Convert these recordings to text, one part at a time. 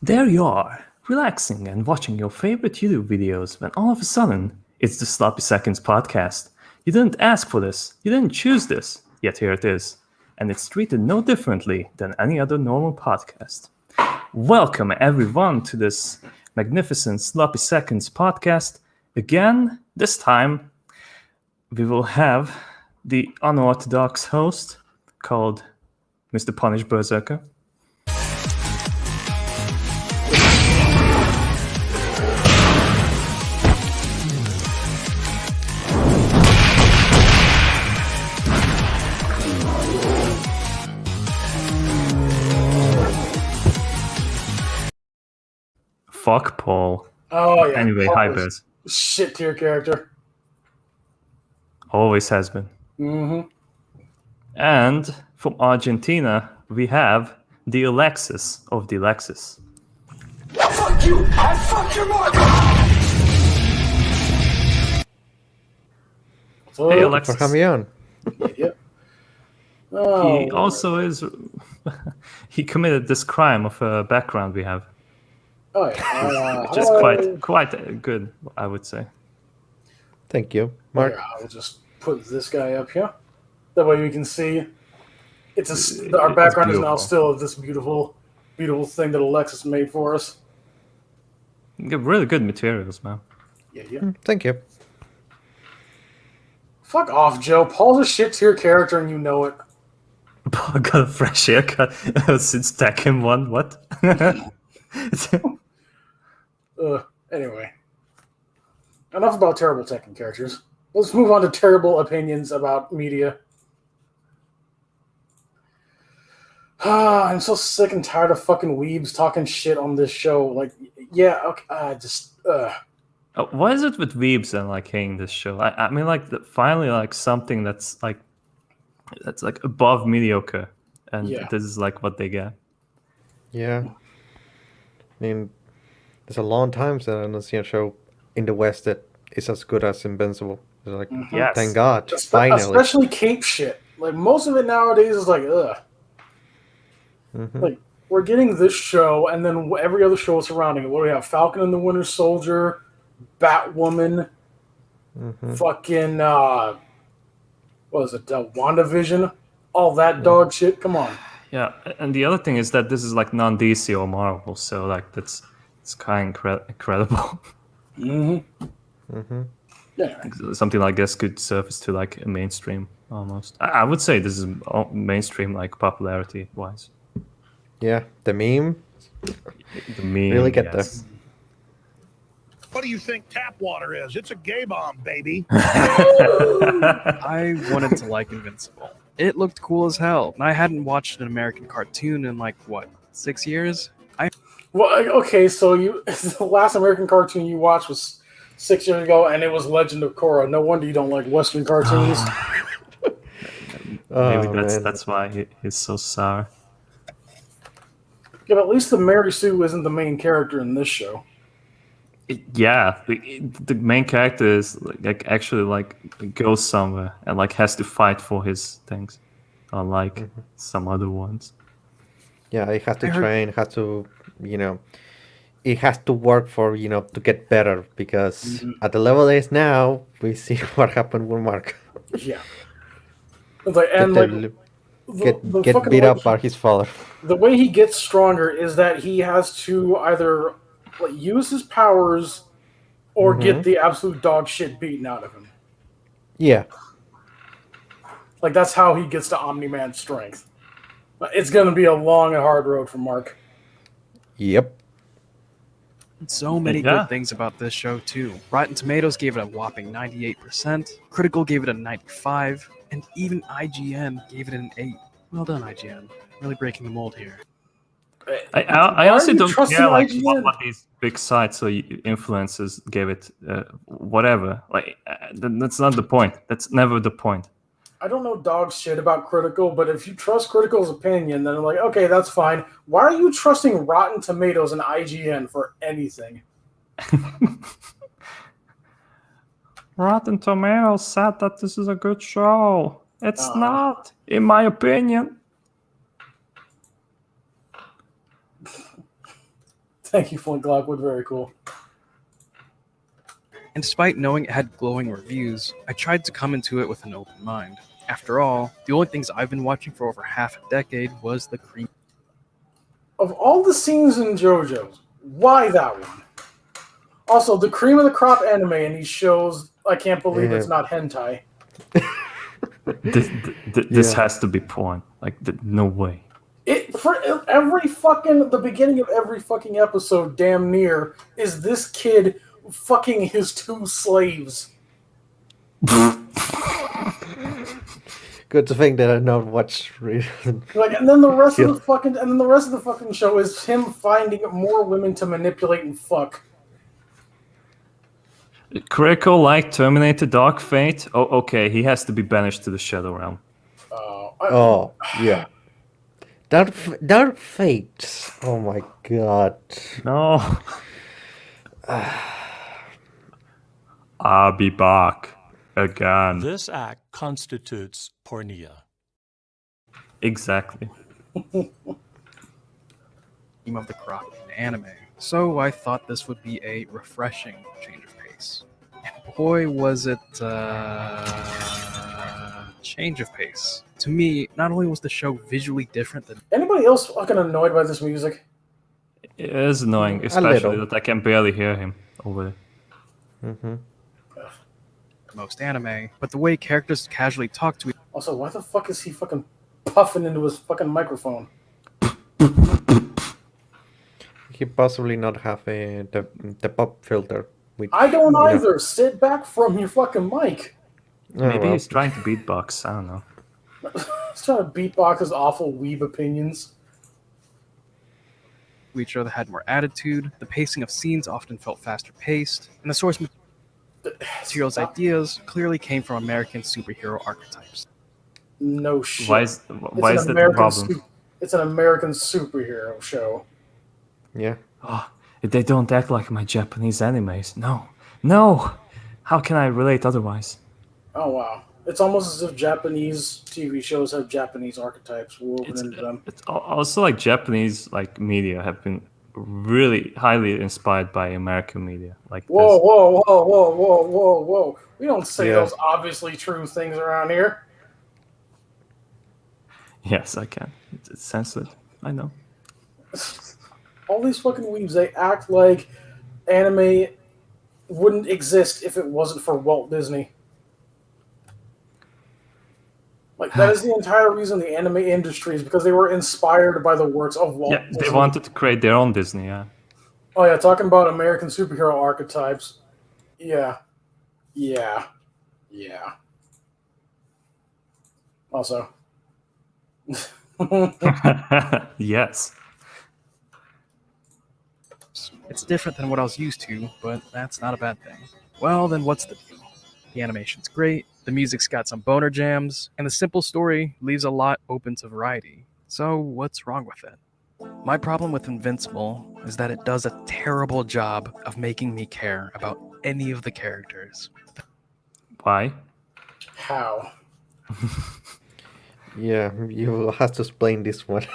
There you are, relaxing and watching your favorite YouTube videos when all of a sudden, it's the Sloppy Seconds podcast. You didn't ask for this, you didn't choose this, yet here it is. And it's treated no differently than any other normal podcast. Welcome everyone to this magnificent Sloppy Seconds podcast. Again, this time, we will have the unorthodox host called Mr. Punish Berserker. Fuck Paul. Oh yeah. Anyway, Paul hi is Bez. shit tier character. Always has been. Mm-hmm. And from Argentina, we have the Alexis of the Alexis. Fuck you! I fuck your mother! So, Hey For Alexis. having me on. yeah. Oh, He also is. He committed this crime of a background we have, oh yeah. which is quite good, I would say. Thank you, Mark. Here, I'll just put this guy up here. That way we can see. Our background is now beautiful. still this beautiful thing that Alexis made for us. You get really good materials, man. Yeah. Thank you. Fuck off, Joe. Paul's a shit tier character, and you know it. Paul got a fresh haircut since Tekken 1. What? Anyway, enough about terrible Tekken characters. Let's move on to terrible opinions about media. I'm so sick and tired of fucking weebs talking shit on this show. Like, yeah, okay, What is it with Weebs and like hating this show? I mean, like finally, like something that's like above mediocre, and Yeah. this is like what they get. Yeah. I mean, there's a long time since I've seen a show in the West that is as good as Invincible. It's like, Yes. thank God, finally. Especially cape shit. Like, most of it nowadays is like, ugh. Mhm. Like, we're getting this show, and then every other show surrounding it. What do we have? Falcon and the Winter Soldier, Batwoman, fucking, what is it, WandaVision? All that dog shit? Come on. Yeah, and the other thing is that this is like non-DC or Marvel, so like it's kind of incredible. Yeah. Something like this could surface to like a mainstream almost. I would say this is mainstream like popularity wise. Yeah, the meme. The meme Really get yes. What do you think tap water is? It's a gay bomb, baby. I wanted to like Invincible. It looked cool as hell. And I hadn't watched an American cartoon in like, 6 years? Well, okay, so the last American cartoon you watched was 6 years ago, and it was Legend of Korra. No wonder you don't like Western cartoons. Maybe man. that's why he's so sour. Yeah, but at least the Mary Sue isn't the main character in this show. Yeah, the main character is like actually like goes somewhere and like has to fight for his things, unlike some other ones. Yeah, it has to train, has to, it has to work for, to get better because at the level it is now, we see what happened with Mark. Yeah. It's like, and like, Get fucking beat way up by his father. the way he gets stronger is that he has to either like, use his powers or get the absolute dog shit beaten out of him. Yeah. Like, that's how he gets to Omni-Man strength. It's going to be a long and hard road for Mark. Yep. So many good things about this show, too. Rotten Tomatoes gave it a whopping 98%, Critical gave it a 95%, and even IGN gave it an 8. Well done, IGN. Really breaking the mold here. I also don't trusting care like IGN? what these big sites or influencers gave it, whatever. Like that's not the point. That's never the point. I don't know dog shit about Critical, but if you trust Critical's opinion, then like, okay, that's fine. Why are you trusting Rotten Tomatoes and IGN for anything? Rotten Tomatoes said that this is a good show. It's not, in my opinion. Thank you, Flint Glockwood. Very cool. And despite knowing it had glowing reviews, I tried to come into it with an open mind. After all, the only things I've been watching for over half a decade was the cream. Of all the scenes in JoJo's, why that one? Also, the cream of the crop anime in these shows, I can't believe it's not hentai. This has to be porn. Like, no way. For every fucking, the beginning of every fucking episode, damn near, is this kid fucking his 2 slaves. Good to think that I not watch. Like, and then the rest of the fucking show is him finding more women to manipulate and fuck. Kuriko like Terminator Dark Fate? Oh, okay, he has to be banished to the Shadow Realm. Oh, yeah. Dark Fate. Oh my god. No. I'll be back again. This act constitutes pornea. Exactly. Cream of the crop in anime. So I thought this would be a refreshing change of pace. And boy, was it change of pace. To me, not only was the show visually different than Anybody else fucking annoyed by this music? It is annoying, especially that I can barely hear him over it. Mm-hmm. most anime, but the way characters casually talk to each Also, why the fuck is he fucking puffing into his fucking microphone? He possibly not have the pop filter. Which, I don't either. Sit back from your fucking mic. Maybe he's trying to beatbox. I don't know. He's trying to beatbox his awful weeb opinions. other had more attitude, the pacing of scenes often felt faster paced, and the source material's ideas clearly came from American superhero archetypes. No shit. Why is that the problem? It's an American superhero show. Yeah. Oh, they don't act like my Japanese animes. No. How can I relate otherwise? Oh wow. It's almost as if Japanese TV shows have Japanese archetypes woven into them. It's also like Japanese media have been really highly inspired by American media. Like Whoa. We don't say those obviously true things around here. Yes, I can. It's censored. I know. All these fucking weebs, they act like anime wouldn't exist if it wasn't for Walt Disney. Like, that is the entire reason the anime industry is because they were inspired by the works of Walt Disney. They wanted to create their own Disney, yeah. Oh yeah, talking about American superhero archetypes. Yeah. Also. Yes. It's different than what I was used to, but that's not a bad thing. Well, then what's the deal? The animation's great, the music's got some boner jams, and the simple story leaves a lot open to variety. So what's wrong with it? My problem with Invincible is that it does a terrible job of making me care about any of the characters. Why? How? Yeah, you will have to explain this one.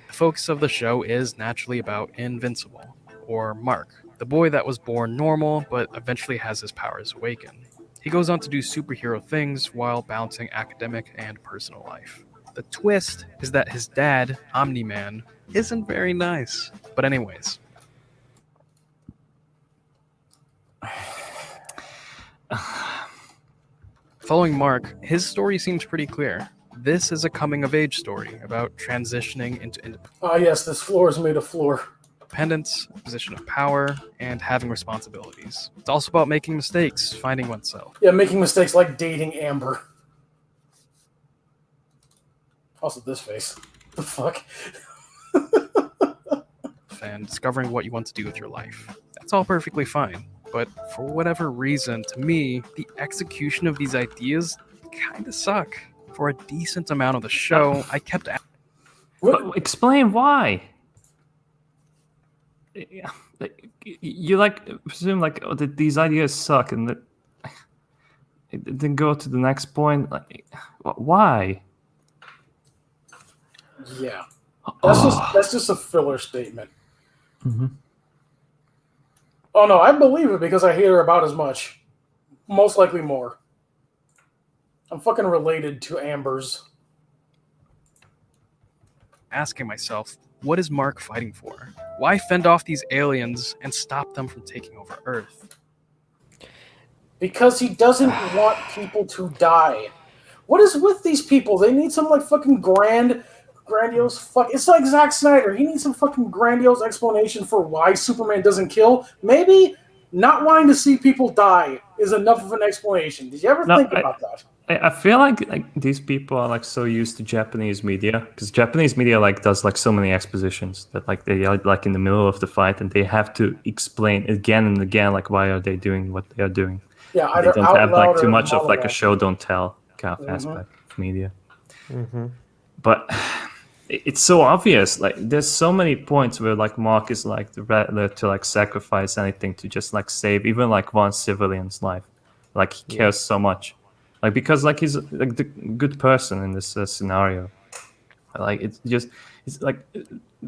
The focus of the show is naturally about Invincible, or Mark, the boy that was born normal but eventually has his powers awaken. He goes on to do superhero things while balancing academic and personal life. The twist is that his dad, Omni-Man, isn't very nice. But anyways. Following Mark, his story seems pretty clear. This is a coming-of-age story about transitioning into Ah yes, this floor is made of floor. independence, a position of power, and having responsibilities. It's also about making mistakes, finding oneself. Yeah, making mistakes like dating Amber. Also this face. The fuck? And discovering what you want to do with your life. That's all perfectly fine. But for whatever reason, to me, the execution of these ideas kind of suck. For a decent amount of the show, I kept But explain why. You presume that these ideas suck, and that then go to the next point. Why? Yeah. That's just a filler statement. Oh no, I believe it because I hate her about as much. Most likely more. I'm fucking related to Amber's. Asking myself, what is Mark fighting for? Why fend off these aliens and stop them from taking over Earth? Because he doesn't want people to die. What is with these people? They need some like fucking grandiose fuck. It's like Zack Snyder. He needs some fucking grandiose explanation for why Superman doesn't kill. Maybe not wanting to see people die is enough of an explanation. Did you ever think about that? I feel like these people are like so used to Japanese media because Japanese media like does like so many expositions that like they are like in the middle of the fight and they have to explain again and again like why are they doing what they are doing. Yeah, They either don't out have loud like too or much of like a monologue. show don't tell kind of aspect of media. But it's so obvious. Like there's so many points where like Mark is like ready to like sacrifice anything to just like save even like one civilian's life. Like he cares so much. Like because like he's like the good person in this scenario. Like it's like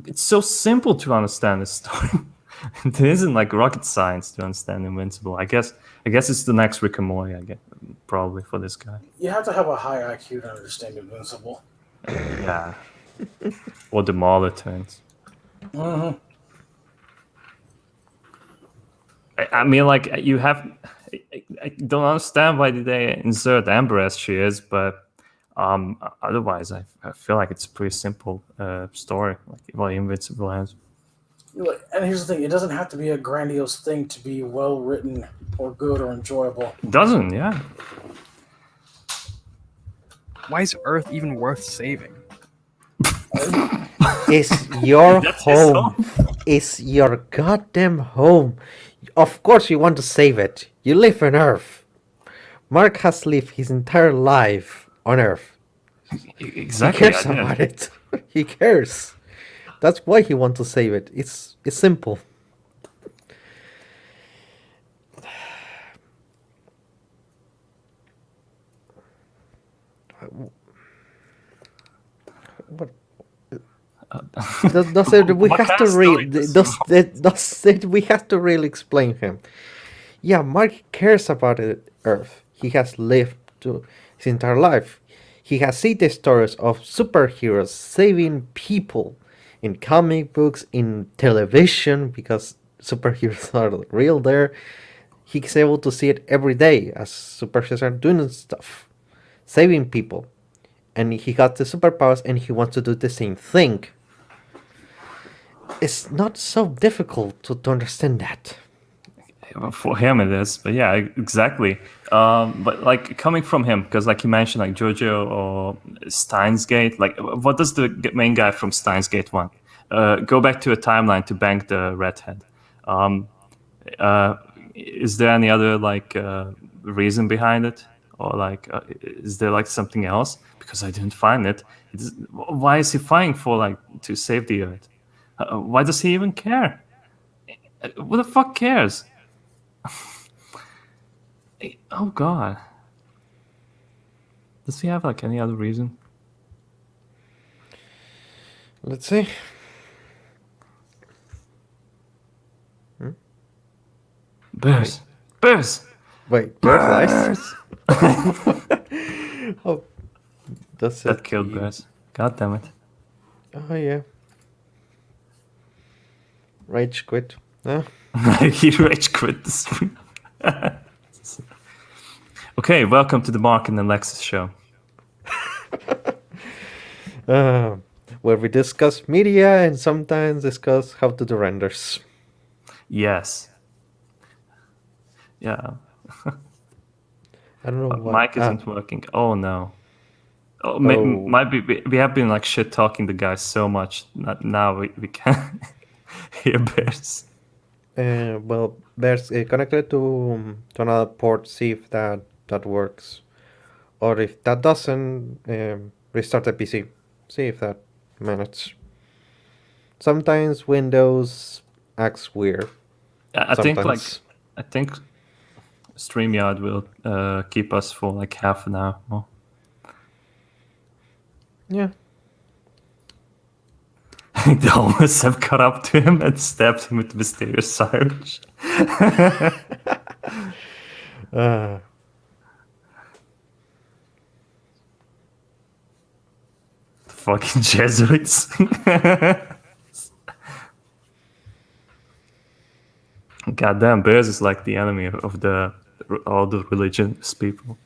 it's so simple to understand this story. It isn't like rocket science to understand Invincible. I guess it's the next Rick and Morty. I guess probably for this guy. You have to have a high IQ to understand Invincible. Yeah. Or the Mauler turns. I mean, like you have. I don't understand why did they insert Amber as she is, but otherwise, I feel like it's a pretty simple story. Like what Invincible has. And here's the thing: it doesn't have to be a grandiose thing to be well written or good or enjoyable. It doesn't, yeah. Why is Earth even worth saving? It's your That's his home. It's your goddamn home. Of course you want to save it. You live on Earth. Mark has lived his entire life on Earth. Exactly. He cares about it. He cares. That's why he wants to save it. It's simple. What? Does it, we What have kind to of story read. does Does it, we have to really explain him. Yeah, Mark cares about it, Earth. He has lived his entire life. He has seen the stories of superheroes saving people in comic books, in television, because superheroes are real there. He's able to see it every day as superheroes are doing stuff, saving people. And he got the superpowers and he wants to do the same thing. It's not so difficult to understand that. For him it is, but yeah, exactly. But like coming from him, because like you mentioned, like Jojo or Steins Gate, like what does the main guy from Steins Gate want? Go back to a timeline to bank the redhead. Is there any other like reason behind it, or like is there like something else? Because I didn't find it. Why is he fighting for like to save the Earth? Why does he even care? Who the fuck cares? Oh god. Does he have like any other reason? Let's see. Bears. Bears. Wait, Bears lies? Oh, that's That it. killed Bears. God damn it. Oh yeah. Rage quit. Huh? He rage quit the stream. Okay, welcome to the Mark and Alexis show. Where we discuss media and sometimes discuss how to do renders. Yes. Yeah. I don't know why. Mic isn't working. Oh no. Oh, Oh. might be. We have been like shit talking the guys so much. Now we can't hear Bears. Well, there's connected to another port. See if that works, or if that doesn't, restart the PC. See if that manages. Sometimes Windows acts weird. I think Sometimes. StreamYard will keep us for like half an hour more. Yeah. The homeless have cut up to him and stabbed him with mysterious sirens. Uh, Fucking Jesuits. Goddamn, bears is like the enemy of all the religious people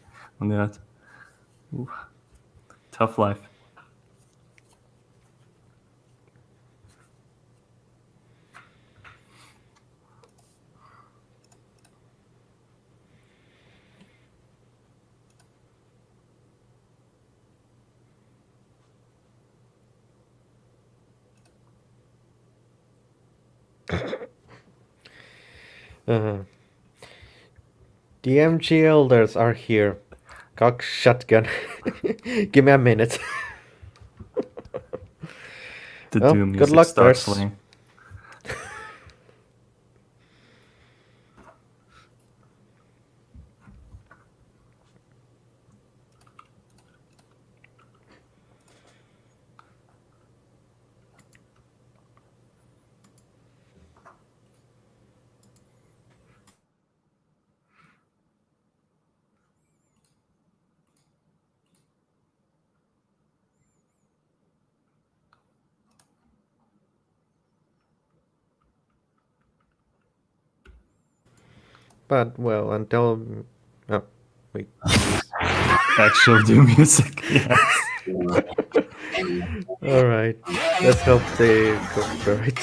on that. Ooh. Tough life. the MG elders are here. Cock shotgun. Give me a minute. The Well, doom good music luck, starts bears. playing. But, well, until... Oh, wait. Actual doom music, yes. Alright. Let's hope they go for it.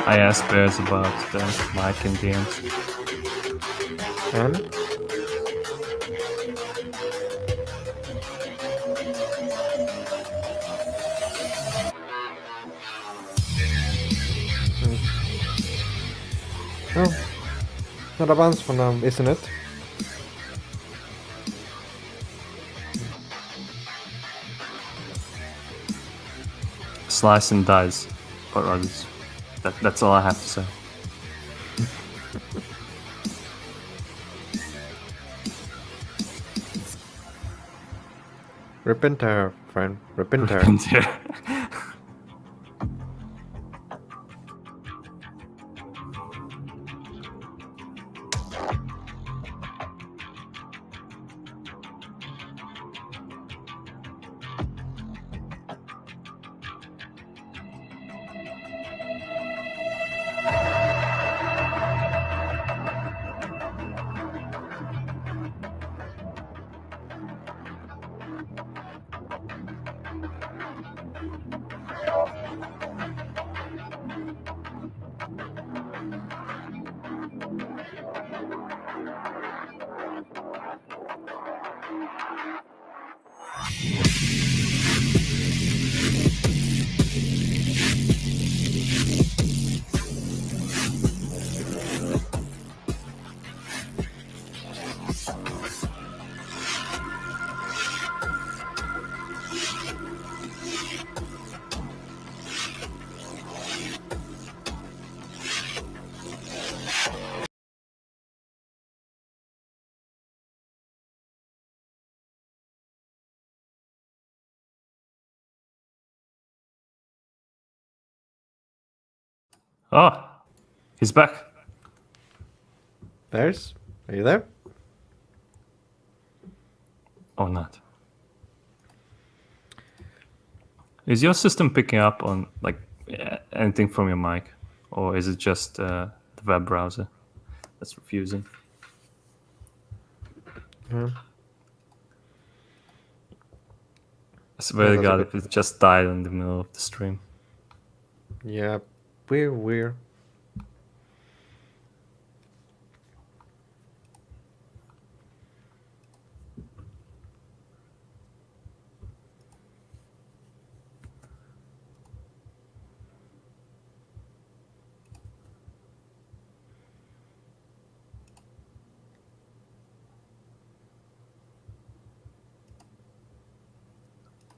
I asked Bears about the mic in the end. And? Oh, not advanced for now, isn't it? Slice and dice, or others. That's all I have to say. Rip and tear, friend. Rip and tear. And there. Oh, he's back. Bears, are you there? Or not. Is your system picking up on like anything from your mic, or is it just the web browser that's refusing? Yeah. I swear to that's a God, good if it just died in the middle of the stream. Yeah, weird.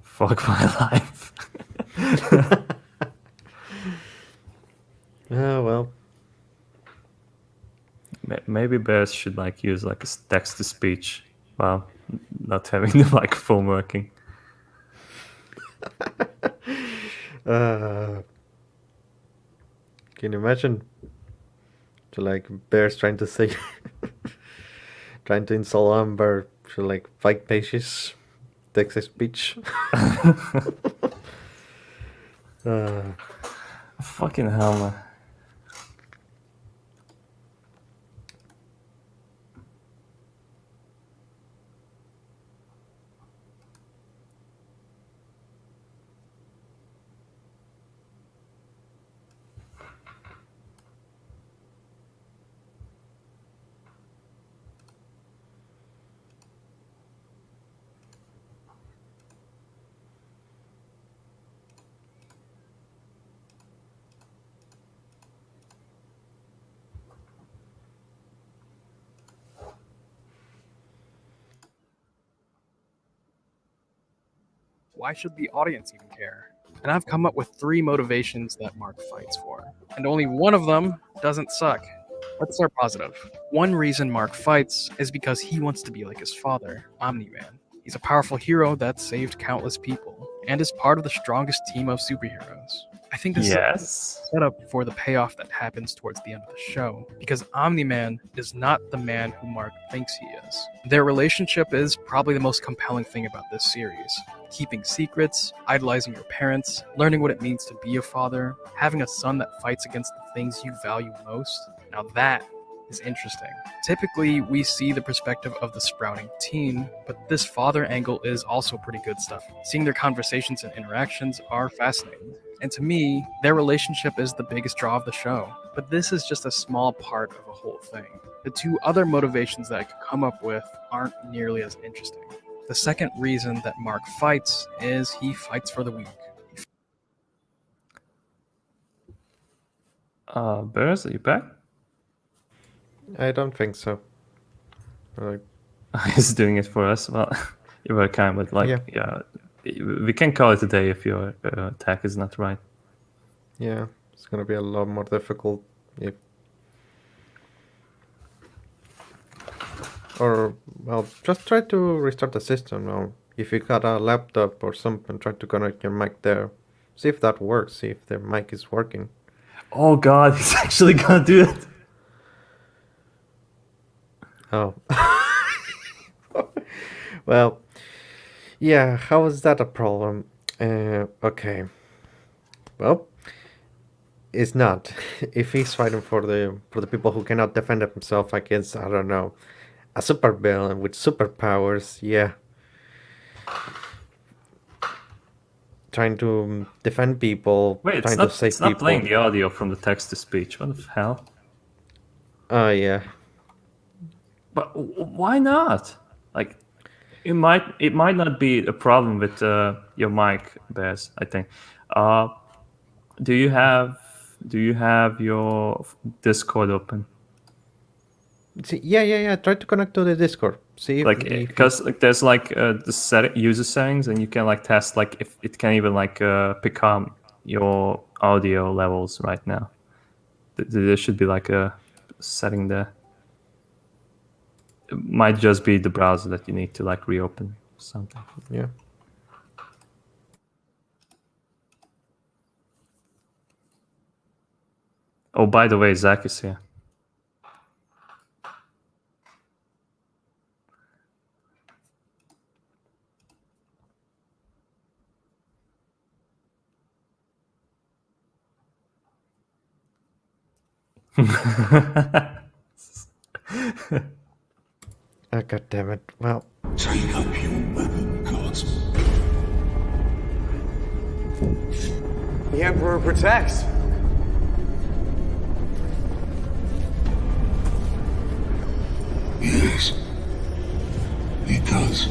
Fuck my life. Oh well. Maybe bears should like use like a text to speech while not having the microphone working. Uh, can you imagine? To like bears trying to say, trying to insult Amber to like 5 pages, text to speech. Fucking hell, man. Why should the audience even care? And I've come up with 3 motivations that Mark fights for. And only one of them doesn't suck. Let's start positive. One reason Mark fights is because he wants to be like his father, Omni-Man. He's a powerful hero that saved countless people, and is part of the strongest team of superheroes. I think this is Yes. a setup for the payoff that happens towards the end of the show, because Omni-Man is not the man who Mark thinks he is. Their relationship is probably the most compelling thing about this series. Keeping secrets, idolizing your parents, learning what it means to be a father, having a son that fights against the things you value most. Now that is interesting. Typically, we see the perspective of the sprouting teen, but this father angle is also pretty good stuff. Seeing their conversations and interactions are fascinating. And to me, their relationship is the biggest draw of the show. But this is just a small part of a whole thing. The 2 other motivations that I could come up with aren't nearly as interesting. The second reason that Mark fights is he fights for the weak. Bears, are you back? I don't think so. Like, He's doing it for us. Well, you were kind, but like, yeah, we can call it a day if your attack is not right. yeah, it's gonna be a lot more difficult if. Or well, just try to restart the system. Or if you got a laptop or something, try to connect your mic there. See if that works. See if the mic is working. Oh God, he's actually gonna do it. Oh. Well, yeah, how is that a problem? Okay. Well, it's not. If he's fighting for the people who cannot defend themselves against, I don't know, a supervillain with superpowers, yeah. Trying to defend people, Wait, trying to save it's not people. playing the audio from the text to speech. What the hell? Oh yeah. But why not? Like, it might not be a problem with your mic, Bears. I think. Do you have your Discord open? See, yeah. Try to connect to the Discord. See if Like, if because like there's like the user settings, and you can like test like if it can even like pick up your audio levels right now. There should be like a setting there. It might just be the browser that you need to like reopen or something. yeah. Oh, by the way, Zach is here. Oh, God damn it. Well, Take up your weapon, gods. The Emperor protects. Yes. He does.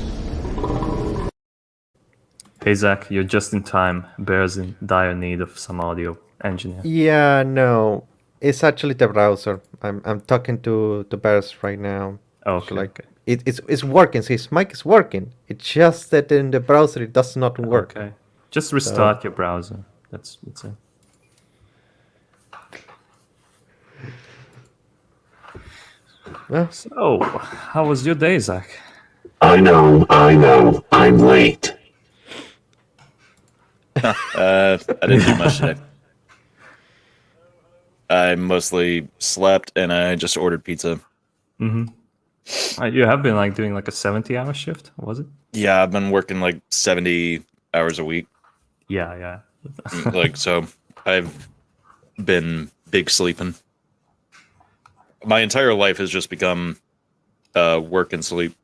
Hey Zach, you're just in time. Bear's in dire need of some audio engineer. yeah, no. It's actually the browser. I'm talking to Bears right now. Oh, It's okay, like okay. it's working. So his mic is working. It's just that in the browser it does not work. Okay. Just restart your browser. That's it. Well, So, how was your day, Zach? I know. I'm late. I didn't do much today. I mostly slept and I just ordered pizza. You have been like doing like a 70-hour shift, was it? Yeah, I've been working like 70 hours a week. Yeah. Like, so I've been big sleeping. My entire life has just become work and sleep.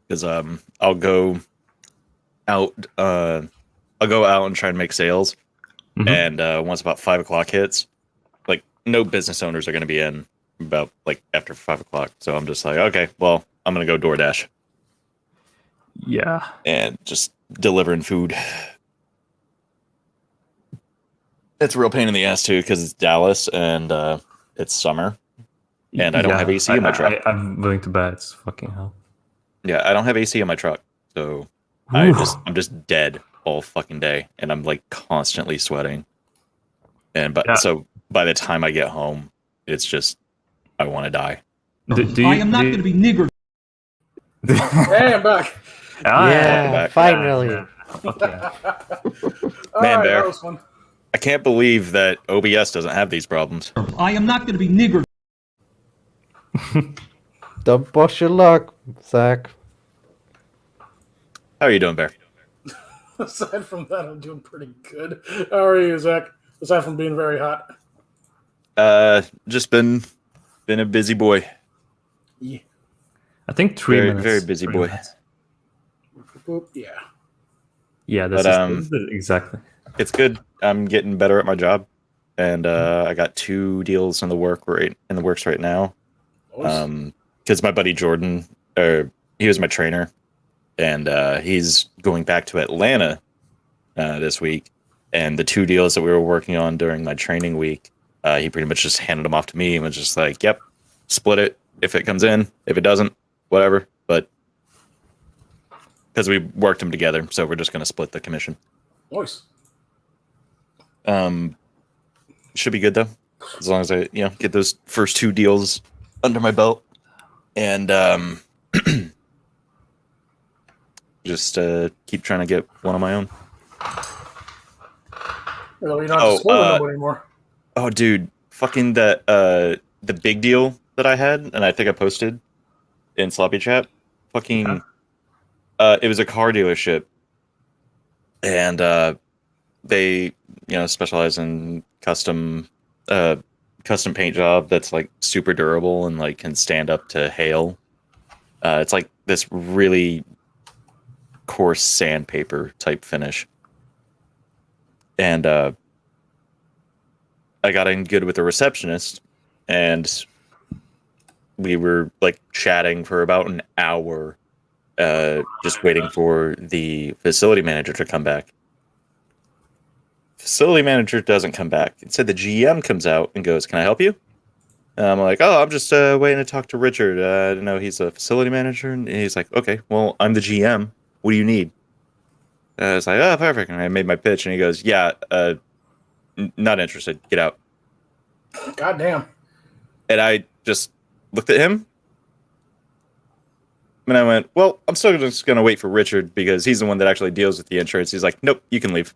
Because I'll go out and try and make sales. And once about 5 o'clock hits, like no business owners are going to be in about like after 5 o'clock. So I'm just like, okay, well, I'm going to go DoorDash Yeah. and just delivering food. It's a real pain in the ass too because it's Dallas and it's summer and I don't have AC in my truck. I'm willing to bet it's fucking hell. Yeah, I don't have AC in my truck, so I'm just dead all fucking day, and I'm like constantly sweating. And so by the time I get home, it's just I want to die. I am not going to be nigger. Hey, I'm back. yeah, back. finally. Yeah. Okay. All Man, right, Bear. that was fun. I can't believe that OBS doesn't have these problems. I am not going to be nigger. Don't push your luck, Zach. How are you doing, Bear? Aside from that, I'm doing pretty good. How are you, Zach? Aside from being very hot. Just been a busy boy. Yeah. I think 3 Very, minutes. very busy 3 boy. minutes. Boop, yeah. Yeah, this is exactly. It's good. I'm getting better at my job, and I got 2 deals in the works right now. Because my buddy Jordan, he was my trainer, and he's going back to Atlanta this week. And the 2 deals that we were working on during my training week, he pretty much just handed them off to me and was just like, "Yep, split it if it comes in. If it doesn't, whatever." But because we worked them together, so we're just going to split the commission. Nice. Should be good though, as long as I get those first 2 deals under my belt, and just keep trying to get one on my own. Well, you don't have to spoil nobody anymore. Oh, dude, fucking the big deal that I had, and I think I posted in Sloppy Chat. Fucking, it was a car dealership, and they specialize in custom paint job that's like super durable and like can stand up to hail. It's like this really coarse sandpaper type finish. And I got in good with the receptionist, and we were like chatting for about an hour, just waiting for the facility manager to come back. Facility manager doesn't come back. Instead, the GM comes out and goes, "Can I help you?" And I'm like, "Oh, I'm just waiting to talk to Richard. I didn't know he's a facility manager." And he's like, "Okay, well, I'm the GM. What do you need?" I was like, "Oh, perfect." And I made my pitch, and he goes, "Yeah, not interested. Get out." God damn. And I just looked at him, and I went, "Well, I'm still just going to wait for Richard because he's the one that actually deals with the insurance." He's like, "Nope, you can leave."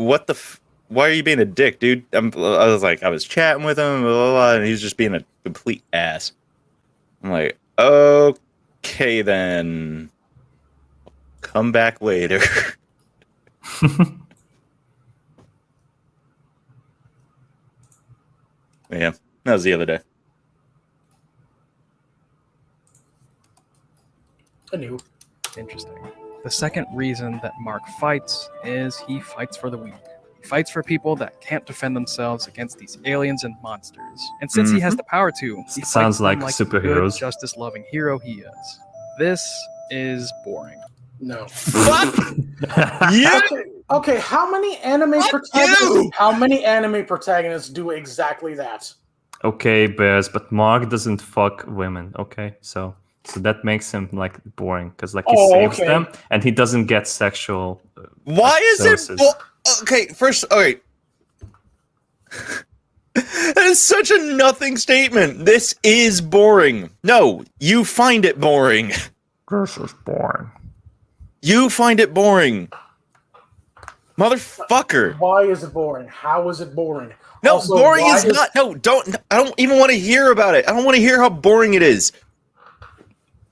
what the? Why are you being a dick, dude? I was chatting with him, blah, blah, blah, and he's just being a complete ass. I'm like, okay, then. Come back later. Yeah, that was the other day. I knew. Interesting. The second reason that Mark fights is he fights for the weak. He fights for people that can't defend themselves against these aliens and monsters. And since he has the power to, he Sounds fights them like the good, superheroes. justice-loving hero he is. This is boring. No. Fuck you! Okay, how many anime protagonists? How many anime protagonists do exactly that? Okay, Bears, but Mark doesn't fuck women. Okay, so that makes him like boring because like he saves them and he doesn't get sexual. Why is doses. it? Okay, first, all right. That is such a nothing statement. This is boring. No, you find it boring. This is boring. You find it boring. Motherfucker. Why is it boring? How is it boring? No, Also, boring is not. No, I don't even want to hear about it. I don't want to hear how boring it is.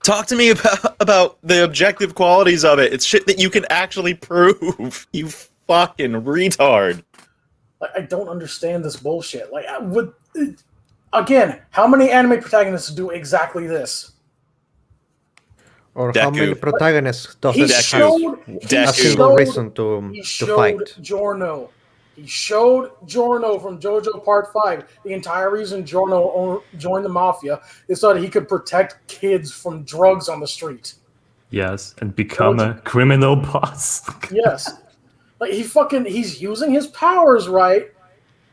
Talk to me about the objective qualities of it. It's shit that you can actually prove. You fucking retard. I don't understand this bullshit. Again, how many anime protagonists do exactly this? Or Deku. how many protagonists does He it have showed a single reason to fight? Giorno. He showed Giorno from JoJo Part 5. The entire reason Giorno joined the Mafia is so that he could protect kids from drugs on the street. Yes, and become a criminal boss. Yes. Like he's using his powers right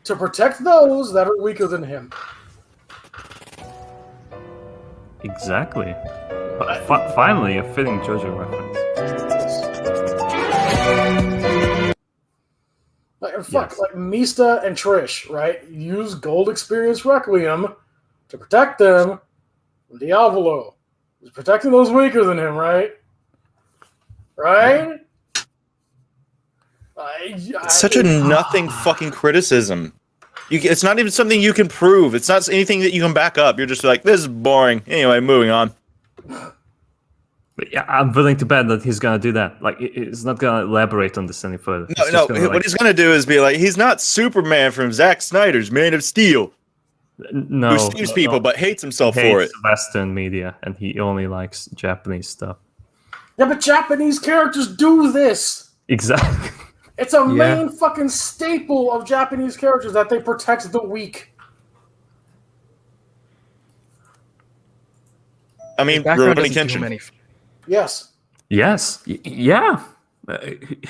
to protect those that are weaker than him. Exactly. Finally, a fitting JoJo reference. Like Mista and Trish, right? Use Gold Experience Requiem to protect them from Diavolo. He's protecting those weaker than him, right? Right? It's such a nothing fucking criticism. It's not even something you can prove. It's not anything that you can back up. You're just like, this is boring. Anyway, moving on. But yeah, I'm willing to bet that he's gonna do that. Like, he's not gonna elaborate on this any further. What he's gonna do is be like, he's not Superman from Zack Snyder's Man of Steel. No, who saves people but hates himself for it. Western media, and he only likes Japanese stuff. Yeah, but Japanese characters do this. Exactly. It's a main fucking staple of Japanese characters that they protect the weak. I mean, Rurouni Kenshin. Yes. Yes. Yeah.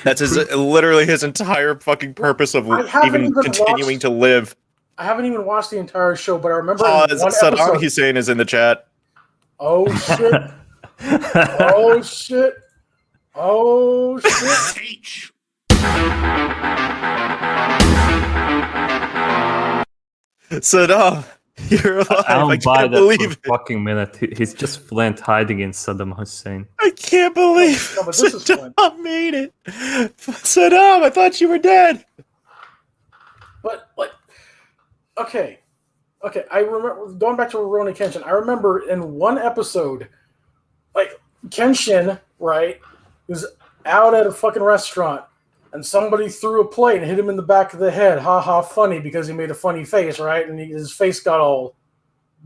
That's literally his entire fucking purpose of even continuing to live. I haven't even watched the entire show, but I remember Saddam Hussein is in the chat. Oh shit! Oh shit! Oh shit! Saddam, you're alive. I can't believe it. Fucking minute. He's just Flint hiding in Saddam Hussein. I can't believe Saddam made it. Saddam, I thought you were dead. But okay. I remember going back to Rurouni Kenshin. I remember in one episode, like Kenshin, right, was out at a fucking restaurant, and somebody threw a plate and hit him in the back of the head. Ha ha, funny, because he made a funny face, right? And his face got all,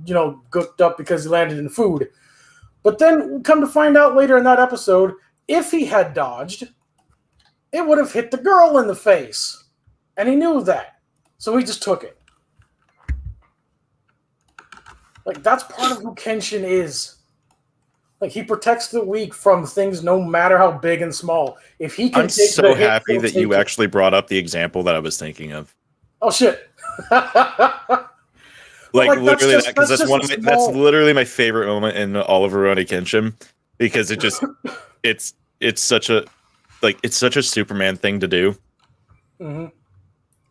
gooked up because he landed in food. But then, come to find out later in that episode, if he had dodged, it would have hit the girl in the face. And he knew that. So he just took it. Like, that's part of who Kenshin is. Like, he protects the weak from things no matter how big and small. If he can I'm so happy that you actually brought up the example that I was thinking of. Oh, shit. Literally, because that's literally my favorite moment in all of Rurouni Kenshin, because it's such a Superman thing to do. Mm-hmm.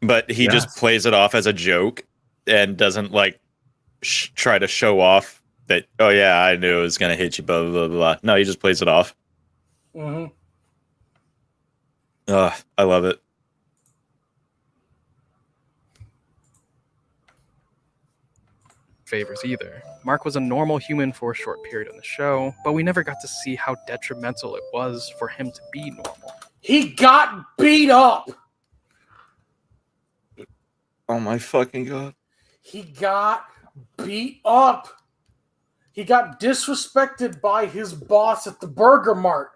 But he just plays it off as a joke and doesn't try to show off that, oh yeah, I knew it was gonna hit you, blah blah blah blah. No, he just plays it off. Mm-hmm. I love it. favors either. Mark was a normal human for a short period in the show, but we never got to see how detrimental it was for him to be normal. He got beat up. Oh my fucking god. He got beat up. He got disrespected by his boss at the Burger Mart.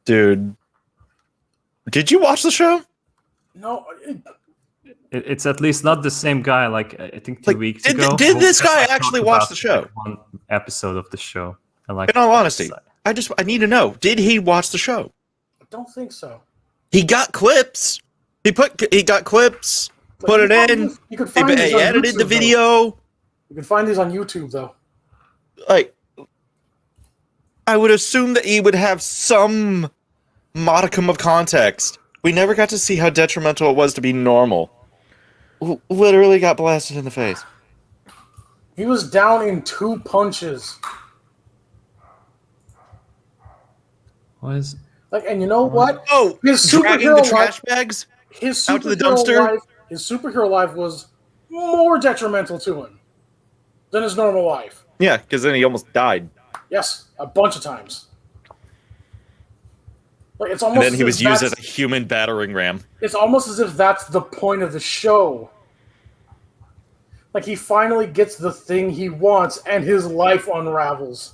Dude. Did you watch the show? No. It's at least not the same guy. Like I think 2 weeks ago. Did this guy I actually talked watch about, the show? like, one episode of the show. And, like, In all honesty, I need to know. Did he watch the show? I don't think so. He got clips. He got clips. But Put it in. You could find these He on edited YouTube, the video. Though. You can find these on YouTube though. Like, I would assume that he would have some modicum of context. We never got to see how detrimental it was to be normal. Literally got blasted in the face. He was down in 2 punches. And you know what? Oh, his dragging superhero the trash life, bags his out to the superhero dumpster. life, his superhero life was more detrimental to him than his normal life. Yeah, because then he almost died. Yes, a bunch of times. Like, it's And almost then he was as if used as a that's- human battering ram. It's almost as if that's the point of the show. Like, he finally gets the thing he wants, and his life unravels.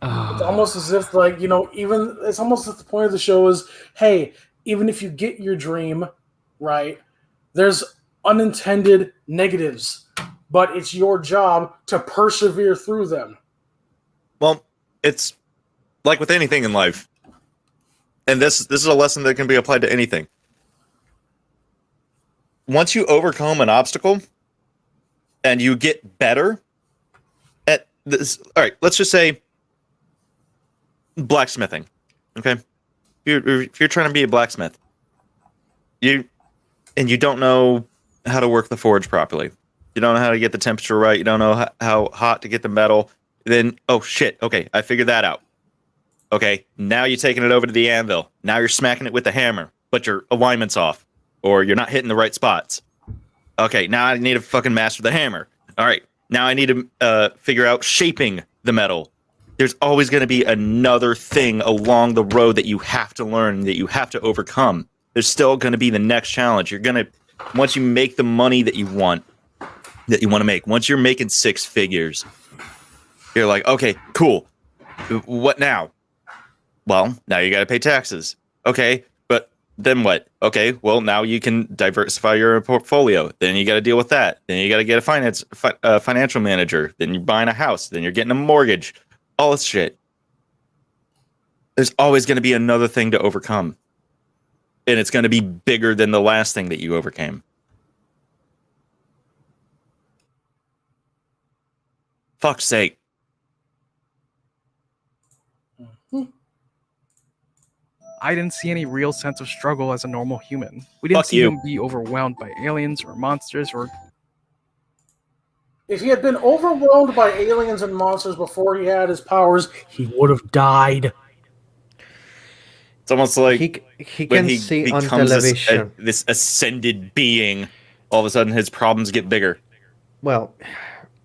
It's almost as if, like, you know, it's almost as the point of the show is, hey, even if you get your dream, right, there's unintended negatives, but it's your job to persevere through them. Well, it's like with anything in life. And this is a lesson that can be applied to anything. Once you overcome an obstacle and you get better at this, all right, let's just say blacksmithing. Okay? If you're trying to be a blacksmith, you don't know how to work the forge properly. You don't know how to get the temperature right. You don't know how hot to get the metal. Then, oh shit, okay, I figured that out. Okay, now you're taking it over to the anvil. Now you're smacking it with the hammer, but your alignment's off, or you're not hitting the right spots. Okay, now I need to fucking master the hammer. All right, now I need to figure out shaping the metal. There's always going to be another thing along the road that you have to learn, that you have to overcome. There's still going to be the next challenge. You're going to, once you make the money that you want to make, once you're making 6 figures, you're like, okay, cool. What now? Well, now you got to pay taxes. Okay, but then what? Okay, well, now you can diversify your portfolio. Then you got to deal with that. Then you got to get a financial manager. Then you're buying a house. Then you're getting a mortgage. All this shit. There's always going to be another thing to overcome. And it's going to be bigger than the last thing that you overcame. Fuck's sake. I didn't see any real sense of struggle as a normal human. We didn't see him be overwhelmed by aliens or monsters or... If he had been overwhelmed by aliens and monsters before he had his powers, he would have died. It's almost like he when can he see on becomes television. this ascended being, all of a sudden his problems get bigger. Well,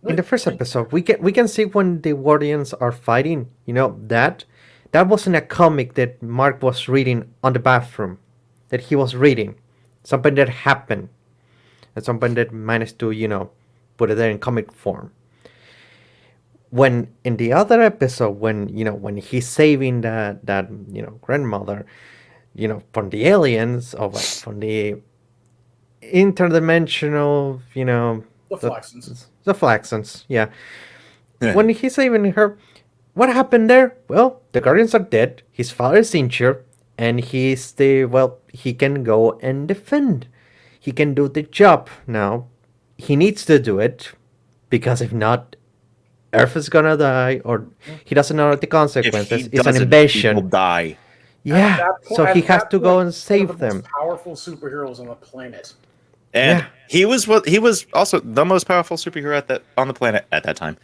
in the first episode, we can see when the Guardians are fighting. You know that wasn't a comic that Mark was reading on the bathroom. That he was reading something that happened, and something that managed to put it there in comic form. When in the other episode, when he's saving that grandmother, from the aliens or from the interdimensional, the Flaxons, yeah. When he's saving her, what happened there? Well, the Guardians are dead. His father is injured, and he can go and defend. He can do the job now. He needs to do it, because if not, Earth is gonna die, or he doesn't know the consequences. It's an invasion. People die. Yeah, so he has to go and save them. Most powerful superheroes on the planet. And he was also the most powerful superhero on the planet at that time.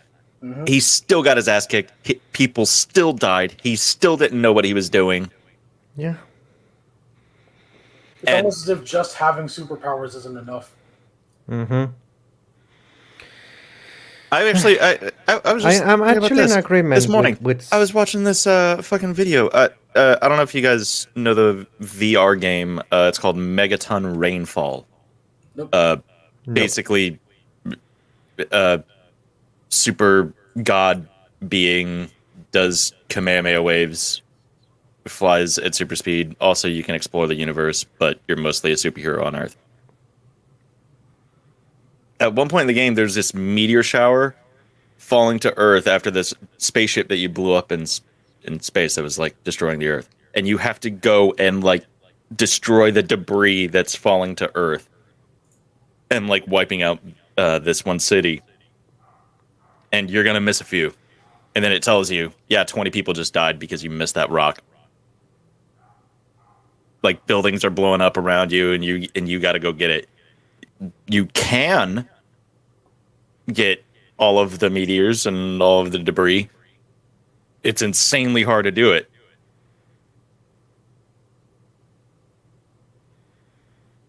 He still got his ass kicked. People still died. He still didn't know what he was doing. Yeah. It's almost as if just having superpowers isn't enough. Mm-hmm. I was just I'm thinking about actually in this agreement this morning. with I was watching this fucking video. I don't know if you guys know the VR game. It's called Megaton Rainfall. Nope. Basically, super god being does Kamehameha waves, flies at super speed. Also, you can explore the universe, but you're mostly a superhero on Earth. At one point in the game, there's this meteor shower falling to Earth after this spaceship that you blew up in space that was like destroying the Earth, and you have to go and like destroy the debris that's falling to Earth and like wiping out this one city. And you're gonna miss a few, and then it tells you, yeah, 20 people just died because you missed that rock. Like buildings are blowing up around you, and you got to go get it. You can get all of the meteors and all of the debris. It's insanely hard to do it.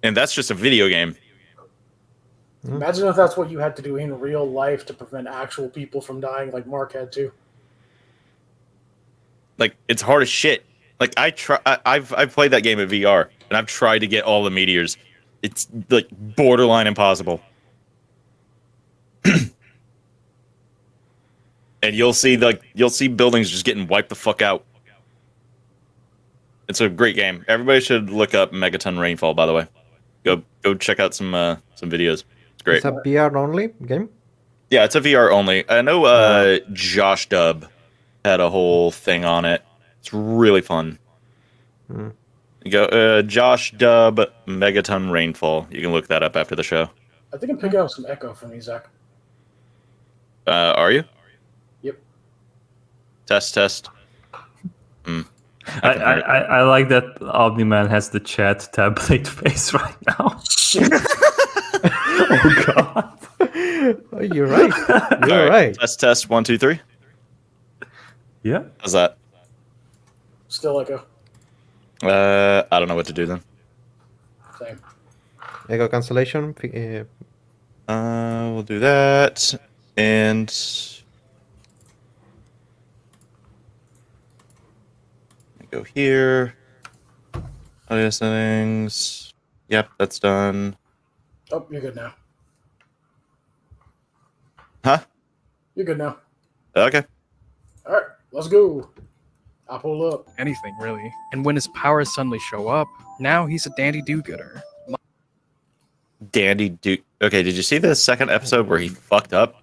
And that's just a video game. Imagine if that's what you had to do in real life to prevent actual people from dying, like Mark had to. Like, it's hard as shit. Like, I've played that game in VR, and I've tried to get all the meteors. It's like borderline impossible. And you'll see buildings just getting wiped the fuck out. It's a great game. Everybody should look up Megaton Rainfall, by the way. Go check out some videos. It's great. It's a VR only game? Yeah, it's a VR only. I know Josh Dub had a whole thing on it. It's really fun. You go Josh Dub Megaton Rainfall. You can look that up after the show. I think I'm picking up some echo from you, Zach. Are you? Yep. Test. I like that Omni-Man has the chat tablet face right now. Oh god. Oh, you're right. You're right. Test 1, 2, 3. Yeah. How's that? Still echo. I don't know what to do then. Same. Echo cancellation. We'll do that. And go here. Audio settings. Yep, that's done. Oh, you're good now. Huh? You're good now. Okay. All right, let's go. I'll pull up. Anything, really. And when his powers suddenly show up, now he's a dandy do-gooder. Dandy do. Okay, did you see the second episode where he fucked up?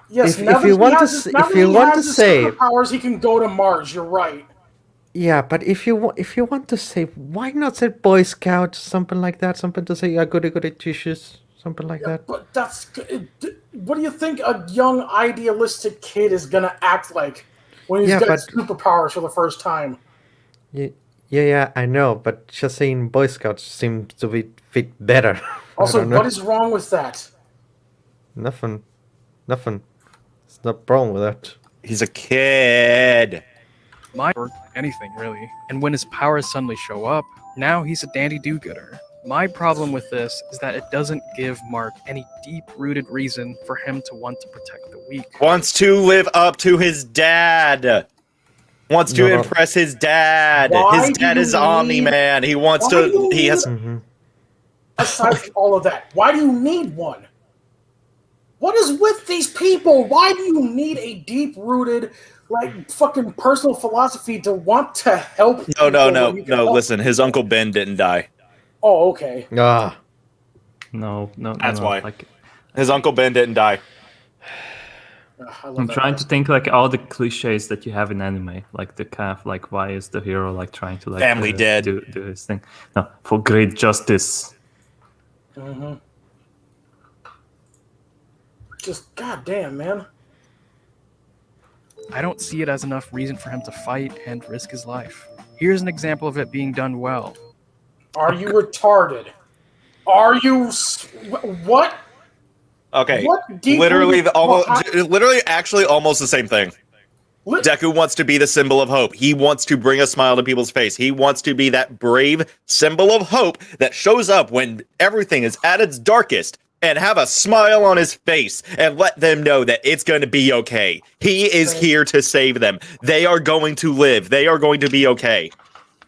Yes, if you want to say powers, he can go to Mars. You're right. Yeah, but if you want to say, why not say Boy Scout, something like that, something to say, yeah, goody tissues, something like that. But what do you think a young idealistic kid is gonna act like when he's got superpowers for the first time? Yeah, I know, but just saying Boy Scouts seems to fit better. Also, what is wrong with that? Nothing. It's no problem with that. He's a kid. Or anything, really. And when his powers suddenly show up, now he's a dandy do-gooder. My problem with this is that it doesn't give Mark any deep-rooted reason for him to want to protect the weak. Wants to live up to his dad. Wants to impress his dad. His dad is Omni-Man. He wants to. He has. Aside from all of that, why do you need one? What is with these people? Why do you need a deep-rooted, like, fucking personal philosophy to want to help? No. Listen, his Uncle Ben didn't die. Oh, okay. No. That's why. Like, his Uncle Ben didn't die. I'm trying to think like all the cliches that you have in anime, like the kind of like why is the hero like trying to like family dead do his thing? No, for great justice. Just goddamn, man. I don't see it as enough reason for him to fight and risk his life. Here's an example of it being done well. Are you retarded? Are you... What? Okay. What deep Literally, rooted- literally, actually, almost the same thing. Deku wants to be the symbol of hope. He wants to bring a smile to people's face. He wants to be that brave symbol of hope that shows up when everything is at its darkest and have a smile on his face and let them know that it's going to be okay. He is here to save them. They are going to live. They are going to be okay.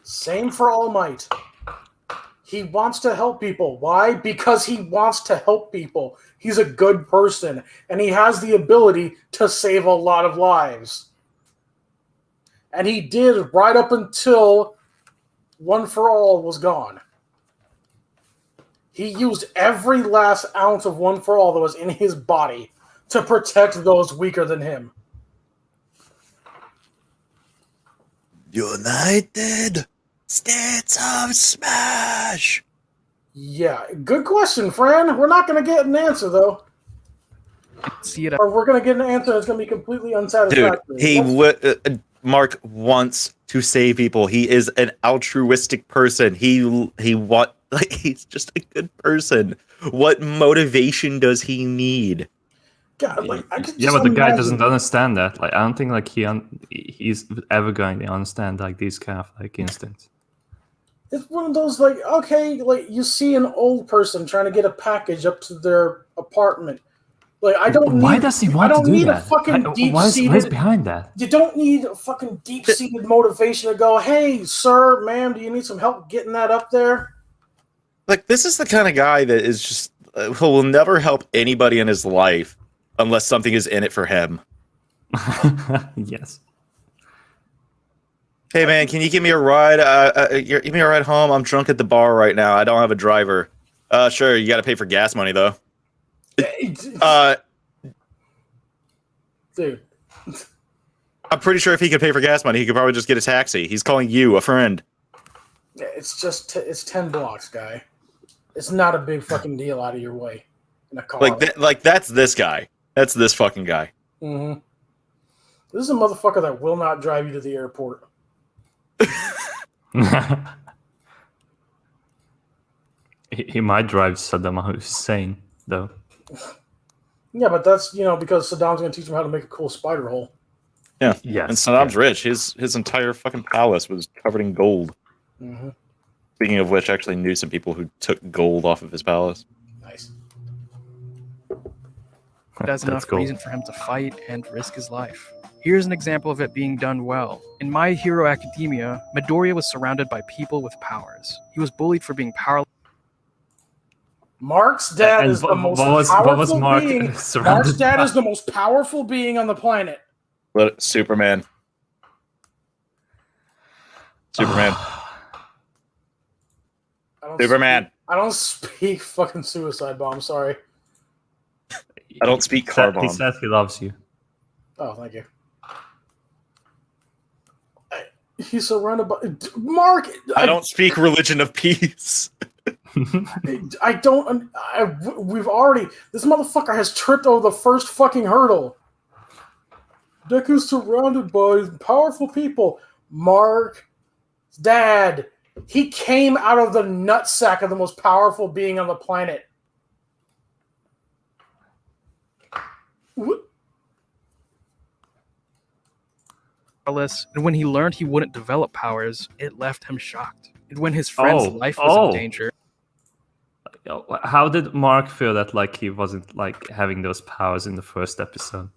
Same for All Might. He wants to help people. Why? Because he wants to help people. He's a good person, and he has the ability to save a lot of lives. And he did right up until One for All was gone. He used every last ounce of One for All that was in his body to protect those weaker than him. United States of Smash. Yeah, good question, Fran. We're not going to get an answer, though. See it. Or we're going to get an answer that's going to be completely unsatisfactory. Dude, Mark wants to save people. He is an altruistic person. He's just a good person. What motivation does he need? God, Yeah, but the guy doesn't understand that. Like, I don't think like he's ever going to understand like these kind of like instincts. It's one of those like, okay, like you see an old person trying to get a package up to their apartment. Like, I don't need. Why does he want to do need that? a fucking deep-seated. What is behind that? You don't need a fucking deep-seated motivation to go, hey, sir, ma'am, do you need some help getting that up there? Like, this is the kind of guy that is just who will never help anybody in his life unless something is in it for him. Yes. Hey man, can you give me a ride? Give me a ride home. I'm drunk at the bar right now. I don't have a driver. Sure. You got to pay for gas money though. Dude, I'm pretty sure if he could pay for gas money, he could probably just get a taxi. He's calling you a friend. it's just it's 10 blocks, guy. It's not a big fucking deal out of your way in a car. Like that's this guy. That's this fucking guy. Mm-hmm. This is a motherfucker that will not drive you to the airport. He might drive Saddam Hussein though. Yeah, but that's because Saddam's gonna teach him how to make a cool spider hole. Yeah. Yes. And Saddam's rich. His entire fucking palace was covered in gold. Mm-hmm. Speaking of which, I actually knew some people who took gold off of his palace. Nice. That's enough reason for him to fight and risk his life. Here's an example of it being done well. In My Hero Academia, Midoriya was surrounded by people with powers. He was bullied for being powerless. Mark's dad is the most powerful being. Mark's dad is the most powerful being on the planet. Superman. Superman. Superman. I don't speak fucking suicide bomb. Sorry. I don't speak car bomb. He said he loves you. Oh, thank you. He's surrounded by Mark. I don't speak religion of peace. I don't. We've already. This motherfucker has tripped over the first fucking hurdle. Deku's surrounded by powerful people. Mark's dad. He came out of the nutsack of the most powerful being on the planet. And when he learned he wouldn't develop powers, it left him shocked. And when his friend's life was in danger. How did Mark feel that like he wasn't like having those powers in the first episode?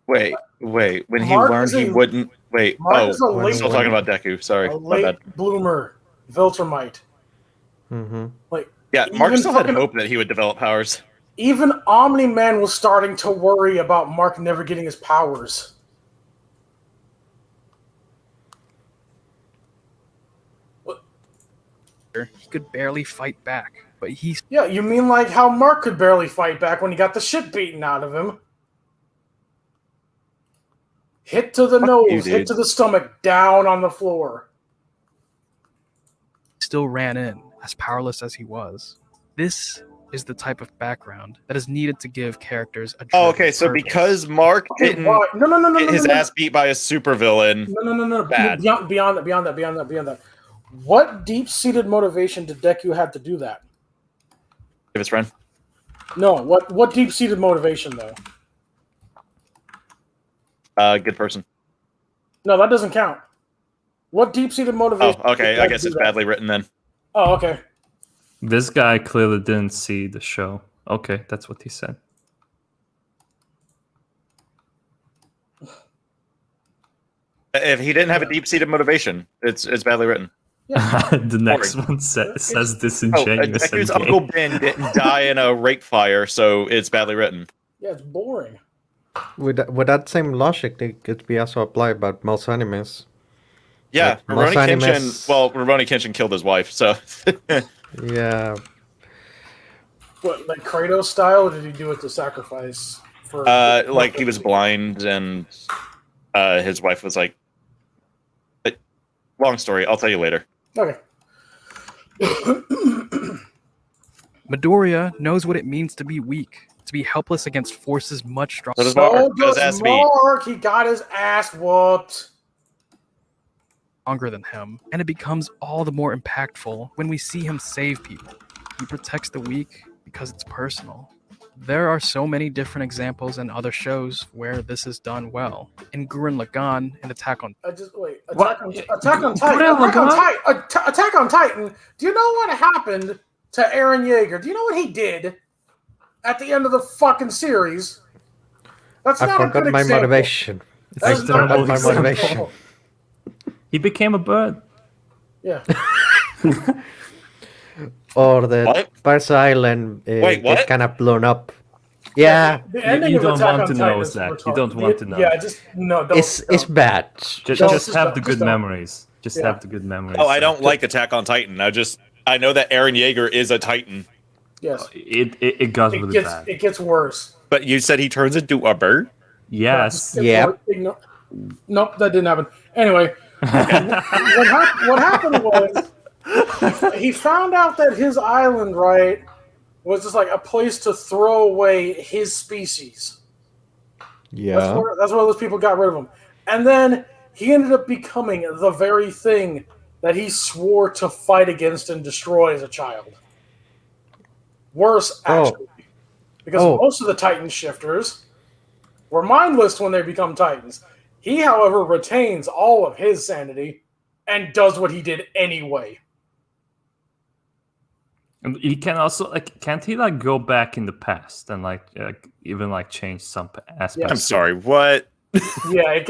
Wait. When he Mark learned he wouldn't. Wait. Mark We're still talking about Deku. Sorry. A late bloomer. Viltrumite. Mm-hmm. Yeah, Mark still had hope that he would develop powers. Even Omni-Man was starting to worry about Mark never getting his powers. He could barely fight back, but he... Yeah, you mean like how Mark could barely fight back when he got the shit beaten out of him? Hit to the nose, hit to the stomach, down on the floor. Still ran in, as powerless as he was. This is the type of background that is needed to give characters a okay, so purpose. Because Mark didn't get his ass beat by a supervillain. No. Bad. Beyond that. What deep-seated motivation did Deku have to do that? Give his friend. No, what deep-seated motivation though? Good person. No, that doesn't count. What deep-seated Oh, motivation? okay. I guess it's badly written then. Oh, okay. This guy clearly didn't see the show. Okay, that's what he said. If he didn't have a deep-seated motivation, it's badly written. The next one says disingenuous. Deku's and gay. Uncle Ben didn't die in a rape fire, so it's badly written. Yeah, it's boring. With that same logic, it could be also applied about most animes. Yeah, Like, most Rurouni animes- Kenshin. Well, Rurouni Kenshin killed his wife, so. Yeah. What, like Kratos style, or did he do it to sacrifice for? Like he was blind, and his wife was like. Long story. I'll tell you later. Okay. Midoriya knows what it means to be weak, to be helpless against forces much stronger. So does Mark. So Does does SB. Mark. He got his ass whooped. Stronger than him, and it becomes all the more impactful when we see him save people. He protects the weak because it's personal. There are so many different examples in other shows where this is done well. In Gurren Lagann and Attack on Attack on Titan. Attack on Titan. Do you know what happened to Eren Yeager? Do you know what he did at the end of the fucking series? That's I not a forgot good my example. motivation. That's I not a forgot good my example. motivation. He became a bird. Yeah. Or the What? Parsa Island Wait, what? get kind of blown up. Yeah, The ending you of don't Attack want on to Titan know, is Zach. You retarded. don't want to know. Yeah, just no. Don't. it's bad. Just Don't- have the just good don't. memories. Just Yeah. have the good memories. Oh, I don't like Attack on Titan. I know that Eren Yeager is a Titan, Yes. It got really bad. It gets worse. but you said he turns into a bird. Yes. Yeah. Nope, that didn't happen. Anyway, what happened was he found out that his island, right, was just like a place to throw away his species. Yeah. That's where those people got rid of him. And then he ended up becoming the very thing that he swore to fight against and destroy as a child. Worse, actually. Because most of the Titan shifters were mindless when they become Titans. He, however, retains all of his sanity and does what he did anyway. And he can also can't he go back in the past and even change some aspects? I'm sorry. What? Yeah,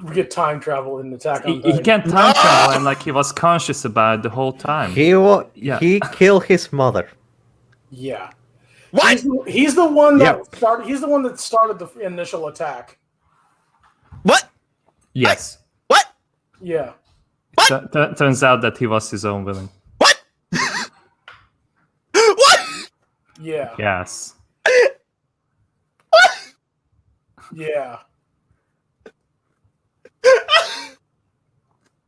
we get time travel in Attack on He Titan. can't time travel, and he was conscious about it the whole time. He killed his mother. Yeah. What? He's the one that started. He's the one that started the initial attack. What? Yes. What? Yeah. Turns out that he was his own villain. What? What? Yeah. Yes. Yeah.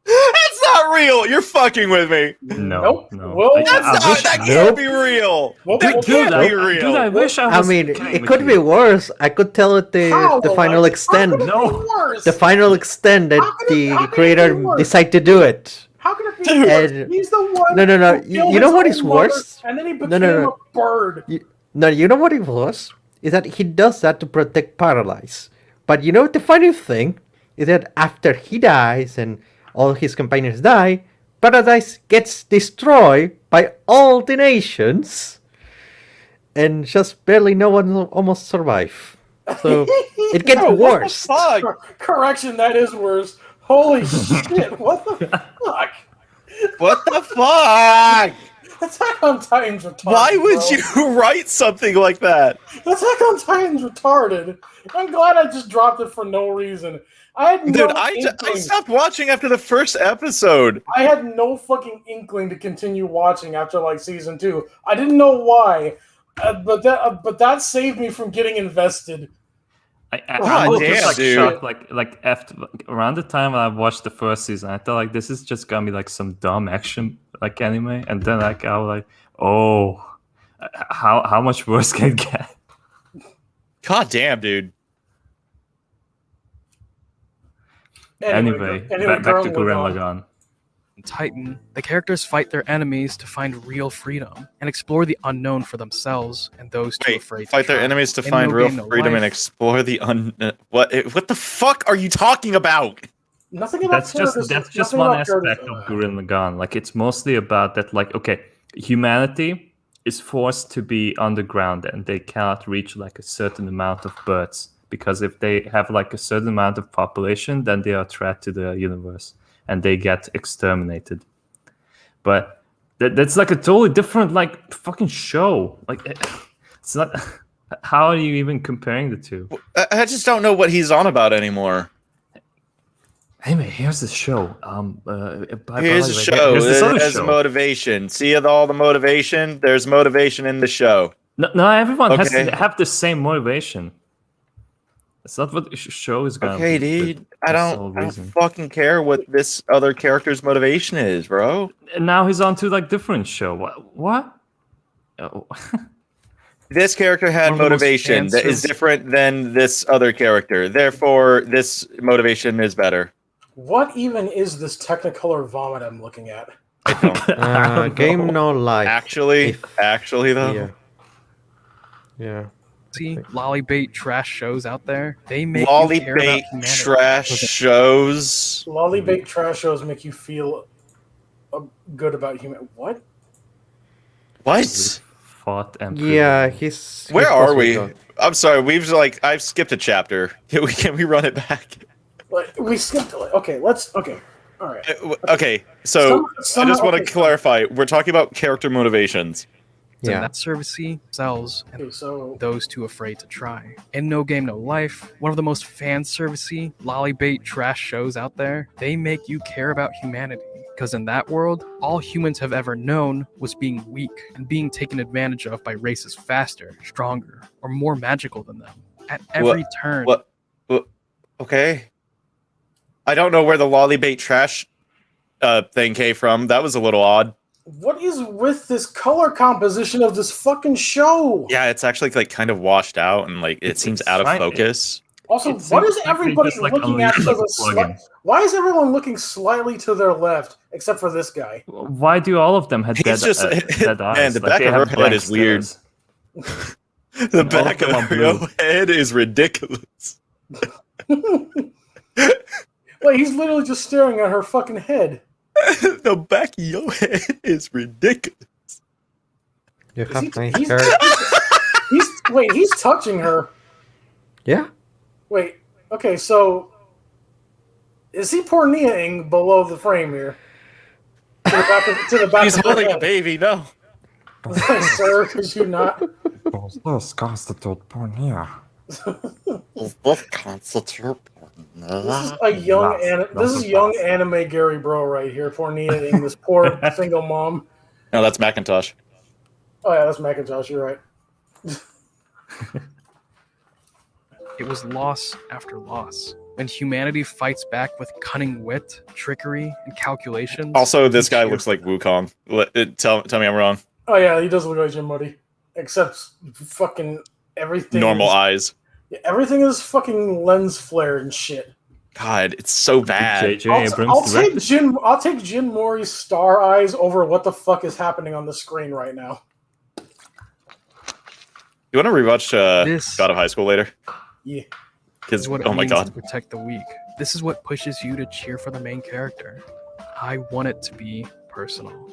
That's not real. You're fucking with me. No. Nope. No. Well, That can't be real. That Dude, be real. Dude, I wish I I was. mean, kidding it with could you. be worse. I could tell it the final extent. The final extent that the creator decided to do it. How can it be worse? He's the one. No. who killed You know his what own is mother, worse? And then he became No. a bird. You know what it was? Is that he does that to protect Paradise. But you know what the funny thing is that after he dies and all his companions die, Paradise gets destroyed by all the nations, and just barely no one almost survive. So it gets worse. Correction, that is worse. Holy shit! What the fuck? What the fuck? Attack on Titan's retarded. Why would bro. you write something like that? Attack on Titan's retarded. I'm glad I just dropped it for no reason. I had no Dude, I inkling. stopped watching after the first episode. I had no fucking inkling to continue watching after season 2. I didn't know why, but that saved me from getting invested. I was damn, just dude. shocked. After around the time when I watched the first season, I thought this is just gonna be some dumb action anime, and then I was oh, how much worse can it get? God damn, dude. Anyway, back to Gurren Lagann. In Titan, the characters fight their enemies to find real freedom and explore the unknown for themselves and those too afraid to Fight their try. enemies to In find No real Game, No freedom and Life, explore the What the fuck are you talking about? Nothing about That's just one aspect of Gurren Lagann. Like it's mostly about that. Like okay, humanity is forced to be underground and they cannot reach like a certain amount of birds because if they have like a certain amount of population, then they are a threat to the universe and they get exterminated. But that's like a totally different like fucking show. Like it's not. How are you even comparing the two? I just don't know what he's on about anymore. Hey man, here's the show. Here's a show. There's motivation. See all the motivation? There's motivation in the show. No, everyone has to have the same motivation. That's not what the show is going to be. Okay, dude. I don't fucking care what this other character's motivation is, bro. And now he's on to like different show. What? Oh. This character had motivation that is different than this other character. Therefore, this motivation is better. What even is this Technicolor vomit I'm looking at? Game No Life. Actually, though. Yeah. See, lollybait trash shows out there. They make you care about humanity. Trash shows. Lollybait trash shows make you feel good about human. What? What? Yeah, he's. Where are we? I'm sorry. I've skipped a chapter. Can we run it back? We skipped. Okay, let's. Okay, all right. Okay, so I just want to clarify. We're talking about character motivations. Yeah. That servicey sells and those too afraid to try. In No Game, No Life, one of the most fan servicey, lollybait trash shows out there, they make you care about humanity. Because in that world, all humans have ever known was being weak and being taken advantage of by races faster, stronger, or more magical than them. At every turn. What? Okay. I don't know where the lollybait trash thing came from. That was a little odd. What is with this color composition of this fucking show? Yeah, it's actually like kind of washed out and like it seems out of focus. Also, what is everybody looking at to the why is everyone looking slightly to their left except for this guy? Why do all of them have dead eyes? Man, the back of her head is weird. The back of her head is ridiculous. Like he's literally just staring at her fucking head. The back of your head is ridiculous. You have nice hair. He's touching her. Yeah. Wait. Okay, so is he porneaing below the frame here? To the back He's holding a baby. No. Sir, could you not? Does this constitute pornea? Does this constitute This is a young anime Gary Bro right here, porneaing this poor single mom. No, that's Macintosh. Oh yeah, that's Macintosh. You're right. It was loss after loss. When humanity fights back with cunning wit, trickery, and calculations. Also, this guy looks like Wukong. Tell me I'm wrong. Oh yeah, he does look like Jim Muddy. Except fucking everything. Normal eyes. Yeah, everything is fucking lens flare and shit. God, it's so bad. I'll take Jin Mori's star eyes over what the fuck is happening on the screen right now. You want to rewatch God of High School later? Yeah. Because oh my god, to protect the weak. This is what pushes you to cheer for the main character. I want it to be personal.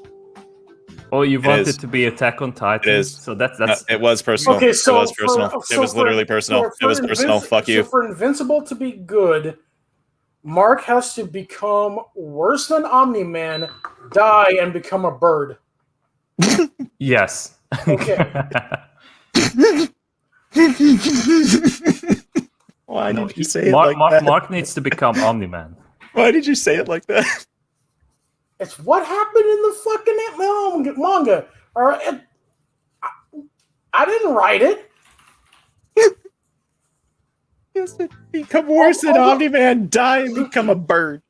Oh, you want it to be Attack on Titan? It is. So that's it was personal. Okay, so it was personal. It was literally personal. It was personal. Fuck you. So for Invincible to be good, Mark has to become worse than Omni-Man, die, and become a bird. Yes. Okay. Why did you say it like that? Mark needs to become Omni-Man. Why did you say it like that? It's what happened in the fucking manga. I didn't write it. Yes, become worse than Omni-Man, die and become a bird.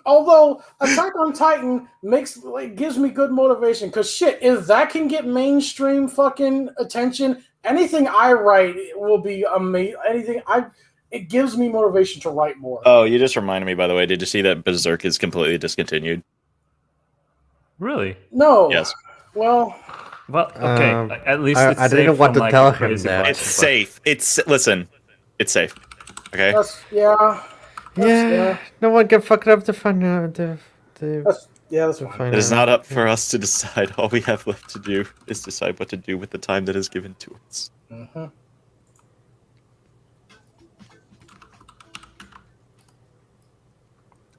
Although Attack on Titan gives me good motivation, because shit, if that can get mainstream fucking attention, anything I write will be amazing. It gives me motivation to write more. Oh, you just reminded me, by the way. Did you see that Berserk is completely discontinued? Really? No. Yes. Well, okay. At least it's I safe didn't want from, to like, tell a him crazy that. bunch, It's but- safe. Listen. It's safe. Okay. Yeah. No one can fuck up the fun. That's fine. It is not up for us to decide. All we have left to do is decide what to do with the time that is given to us. Mm-hmm.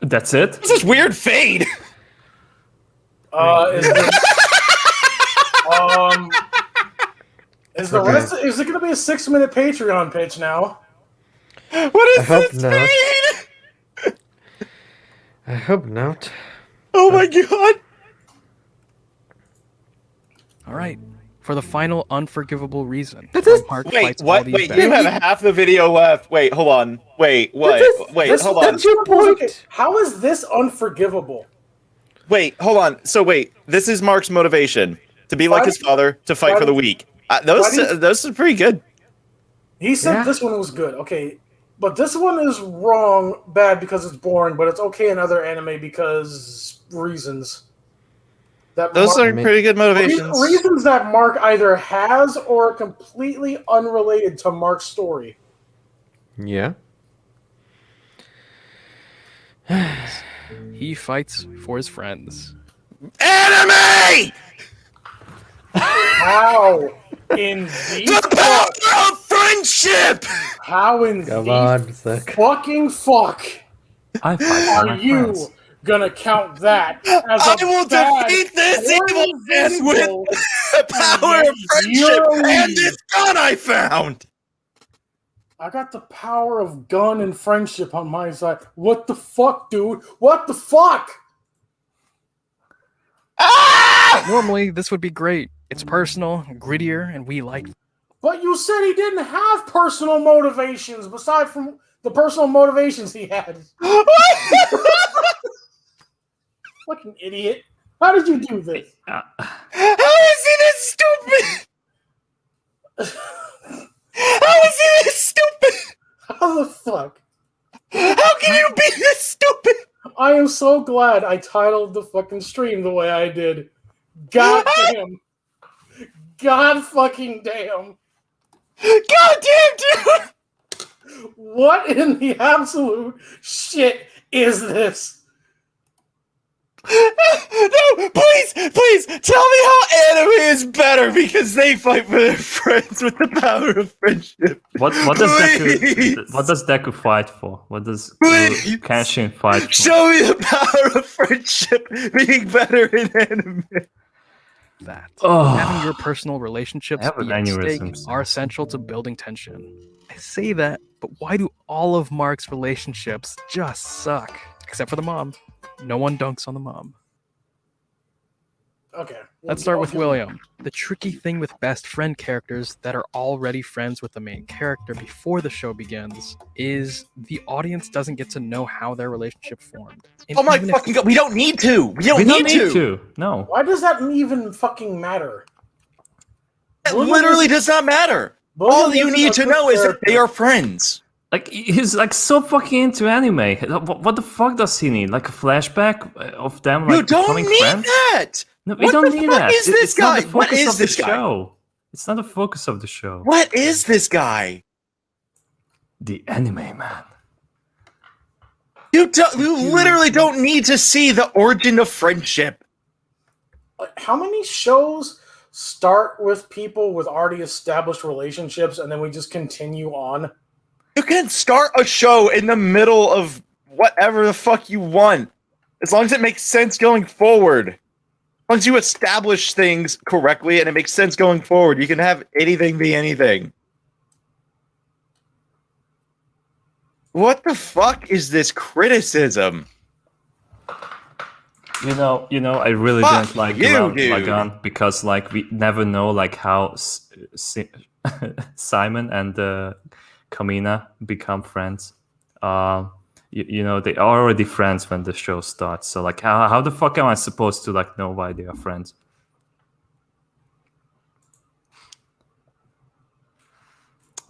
That's it? What's this weird fade? Is the rest? Is it going to be a 6-minute Patreon pitch now? What is I hope this not. fade? I hope not. Oh my god! All right. For the final unforgivable reason. Mark Wait, fights all what? these Wait, bad- you have half the video left. Wait, hold on. Wait, what? Wait, hold on. That's your point. How is this unforgivable? Wait, hold on. So wait, this is Mark's motivation to be like his father, to fight for the weak. Those are pretty good. He said this one was good. Okay, but this one is wrong, bad because it's boring, but it's okay in other anime because reasons. Those are pretty good motivations. Reasons that Mark either has or are completely unrelated to Mark's story. Yeah. He fights for his friends. Anime! How in the power of friendship? How in Come on, Zach. fucking fuck I fight for are my you friends. gonna count that as I a will bad defeat this or evil man invisible with the power of friendship and this gun I found! I got the power of gun and friendship on my side. What the fuck, dude? What the fuck? Normally, this would be great. It's personal, grittier, and we like. But you said he didn't have personal motivations aside from the personal motivations he had. Fucking idiot. How did you do this? How is he this stupid? How is he this stupid? How the fuck? How can you be this stupid? I am so glad I titled the fucking stream the way I did. God damn. God fucking damn. God damn, dude! What in the absolute shit is this? No, please, tell me how anime is better because they fight for their friends with the power of friendship. What does Deku fight for? What does Kenshin fight for? Show me the power of friendship being better in anime. That. Oh. Having your personal relationships I have be an at stake aneurysm. are essential to building tension. I say that, but why do all of Mark's relationships just suck? Except for the mom. No one dunks on the mom. Okay. Let's start with William. The tricky thing with best friend characters that are already friends with the main character before the show begins is the audience doesn't get to know how their relationship formed. And Oh my even if- fucking god, we don't need to! We don't need to! No. Why does that even fucking matter? It literally does not matter! All you need to know is that they are friends. Like, he's like so fucking into anime. What the fuck does he need? Like a flashback of them like You don't becoming need friends? that! No, we What don't the need fuck that. is this It's not guy? the What focus is of the this guy? show. It's not the focus of the show. What is this guy? The anime man. You literally don't need to see the origin of friendship. How many shows start with people with already established relationships and then we just continue on? You can start a show in the middle of whatever the fuck you want. As long as it makes sense going forward. As long as you establish things correctly and it makes sense going forward, you can have anything be anything. What the fuck is this criticism? You know, I really Fuck didn't like you, dude. Lagan because like we never know like how Simon and Kamina become friends. You know, they are already friends when the show starts. So like, how the fuck am I supposed to like know why they are friends?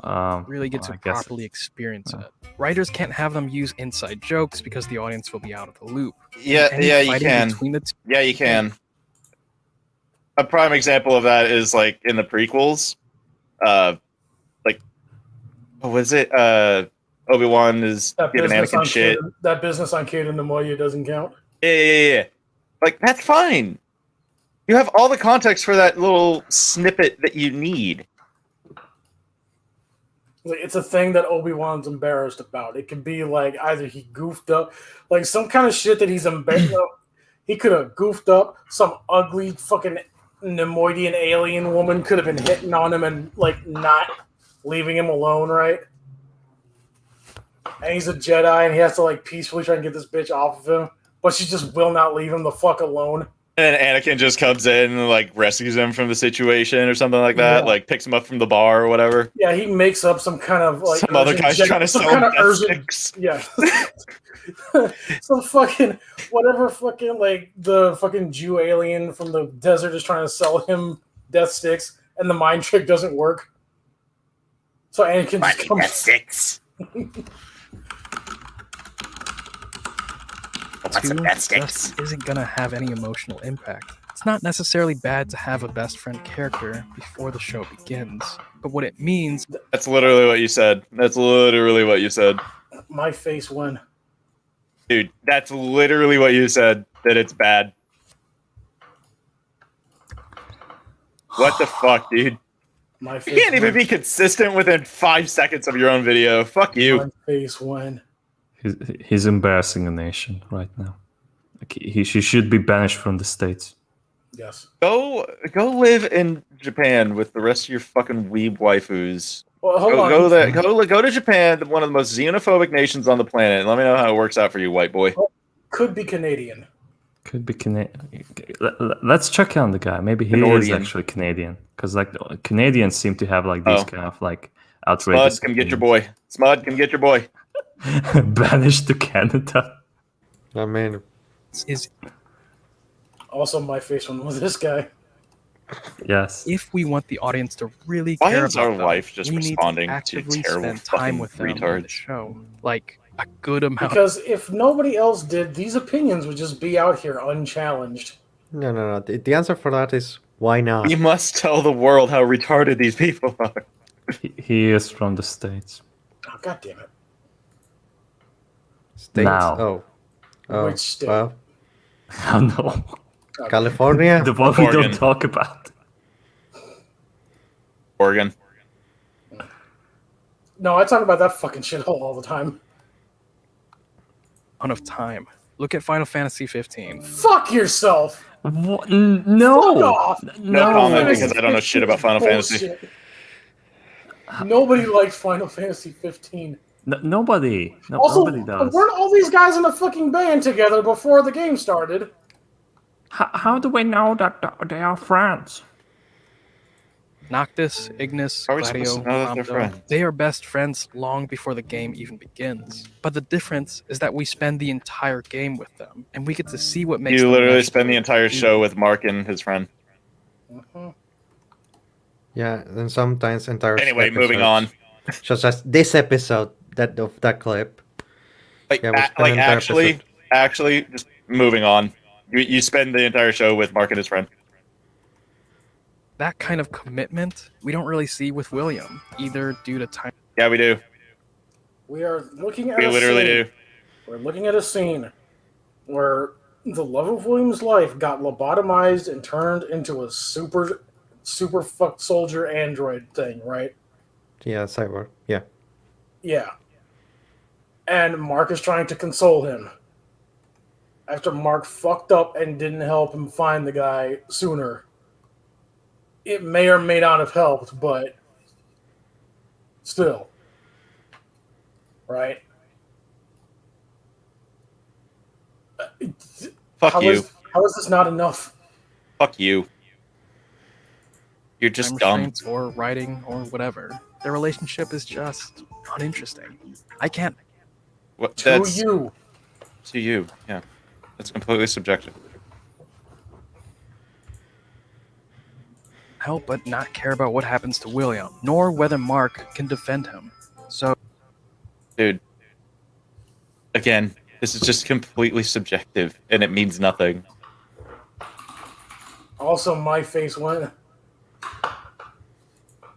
Really get to properly experience it. Writers can't have them use inside jokes because the audience will be out of the loop. Yeah, Any yeah, you fighting can. between the two- Yeah, you can. a prime example of that is like in the prequels. Like, what was it? Obi-Wan is giving Anakin shit. That business on Kaden Nemoya doesn't count. Yeah. Like, that's fine. You have all the context for that little snippet that you need. Like, it's a thing that Obi-Wan's embarrassed about. It could be like either he goofed up, like some kind of shit that he's embarrassed of. He could have goofed up. Some ugly fucking Nemoidian alien woman could have been hitting on him and like not leaving him alone, right? And he's a Jedi and he has to like peacefully try and get this bitch off of him, but she just will not leave him the fuck alone. And Anakin just comes in and like rescues him from the situation or something like that. Yeah. Like picks him up from the bar or whatever. Yeah, he makes up some kind of like some other guy's trying to sell him urgent. Yeah, some fucking whatever fucking like the fucking Jew alien from the desert is trying to sell him death sticks, and the mind trick doesn't work. So Anakin just comes. Death sticks. Just isn't gonna have any emotional impact. It's not necessarily bad to have a best friend character before the show begins, but what it means... That's literally what you said. That's literally what you said. My face won. Dude, that's literally what you said, that it's bad. What the fuck, dude? My face you can't even be consistent within 5 seconds of your own video. Fuck you. My face won. He's embarrassing the nation right now. Like he should be banished from the States. Yes. Go live in Japan with the rest of your fucking weeb waifus. Well, hold on. Go there. Go to Japan, one of the most xenophobic nations on the planet, and let me know how it works out for you, white boy. Could be Canadian. Could be Canadian. Let's check on the guy. Maybe he is actually Canadian. Because like Canadians seem to have like these kind of like outrageous. Smud, come get your boy. Smud, come get your boy. Banished to Canada. I mean, is also my face one was this guy. Yes. If we want the audience to really Why care is about our them, life just we need responding to actively to terrible spend time with them retards? on the show, like a good amount. Because if nobody else did, these opinions would just be out here unchallenged. No. The answer for that is why not? You must tell the world how retarded these people are. He is from the States. Oh, God damn it. States? Now. Oh. Which state? Well, Oh no. California? The one we don't talk about. Oregon. No, I talk about that fucking shithole all the time. Of time. Look at Final Fantasy 15. Fuck yourself. What? No. Fuck off. No comment because I don't know shit about Final Fantasy. Nobody likes Final Fantasy 15. Nobody. Also, nobody does. Weren't all these guys in a fucking band together before the game started? How do we know that they are friends? Noctis, Ignis, How are we supposed to Gladio, know that they're friends? they are best friends long before the game even begins. But the difference is that we spend the entire game with them, and we get to see what makes You them literally mesh spend the entire show with Mark and his friend. Yeah, and sometimes entire. Anyway, moving on. Such as this episode, that clip. Like, Yeah, we spent an entire actually, just moving on. You spend the entire show with Mark and his friend. That kind of commitment we don't really see with William, either due to time. Yeah, we do. We are looking at We literally do. We're looking at a scene where the love of William's life got lobotomized and turned into a super fucked soldier android thing, right? Yeah, cyber. Yeah. Yeah. And Mark is trying to console him. After Mark fucked up and didn't help him find the guy sooner. It may or may not have helped, but still. Right? Fuck you. How is this not enough? Fuck you. You're just dumb. Restraints or writing or whatever. Their relationship is just uninteresting. I can't. What, To you. To you, yeah. That's completely subjective. help but not care about what happens to William, nor whether Mark can defend him. So, dude, again, this is just completely subjective, and it means nothing. Also, my face went.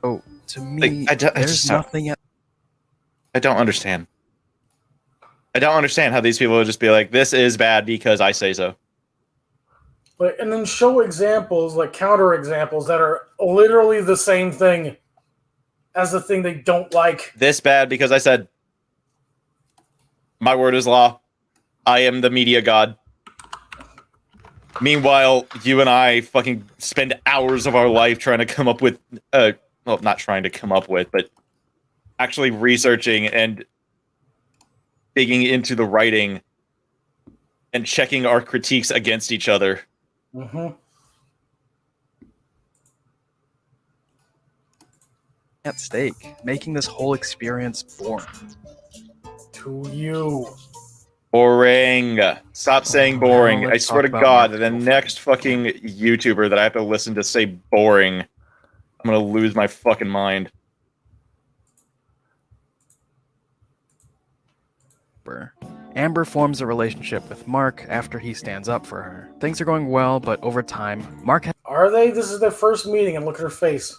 Oh, to me, I there's nothing. I don't understand. I don't understand how these people would just be like, "This is bad because I say so." Like, and then show examples, like counter examples, that are literally the same thing as the thing they don't like. This bad because I said, "My word is law. I am the media god." Meanwhile, you and I fucking spend hours of our life trying to come up with, well, not trying to come up with, but actually researching and digging into the writing and checking our critiques against each other. Mm-hmm. At stake, making this whole experience boring. To you. Boring. Stop saying boring. Now I let's swear to talk about God, Mark's the next fucking YouTuber that I have to listen to say boring, I'm gonna lose my fucking mind. Amber forms a relationship with Mark after he stands up for her. Things are going well, but over time, Mark Are they? This is their first meeting, and look at her face.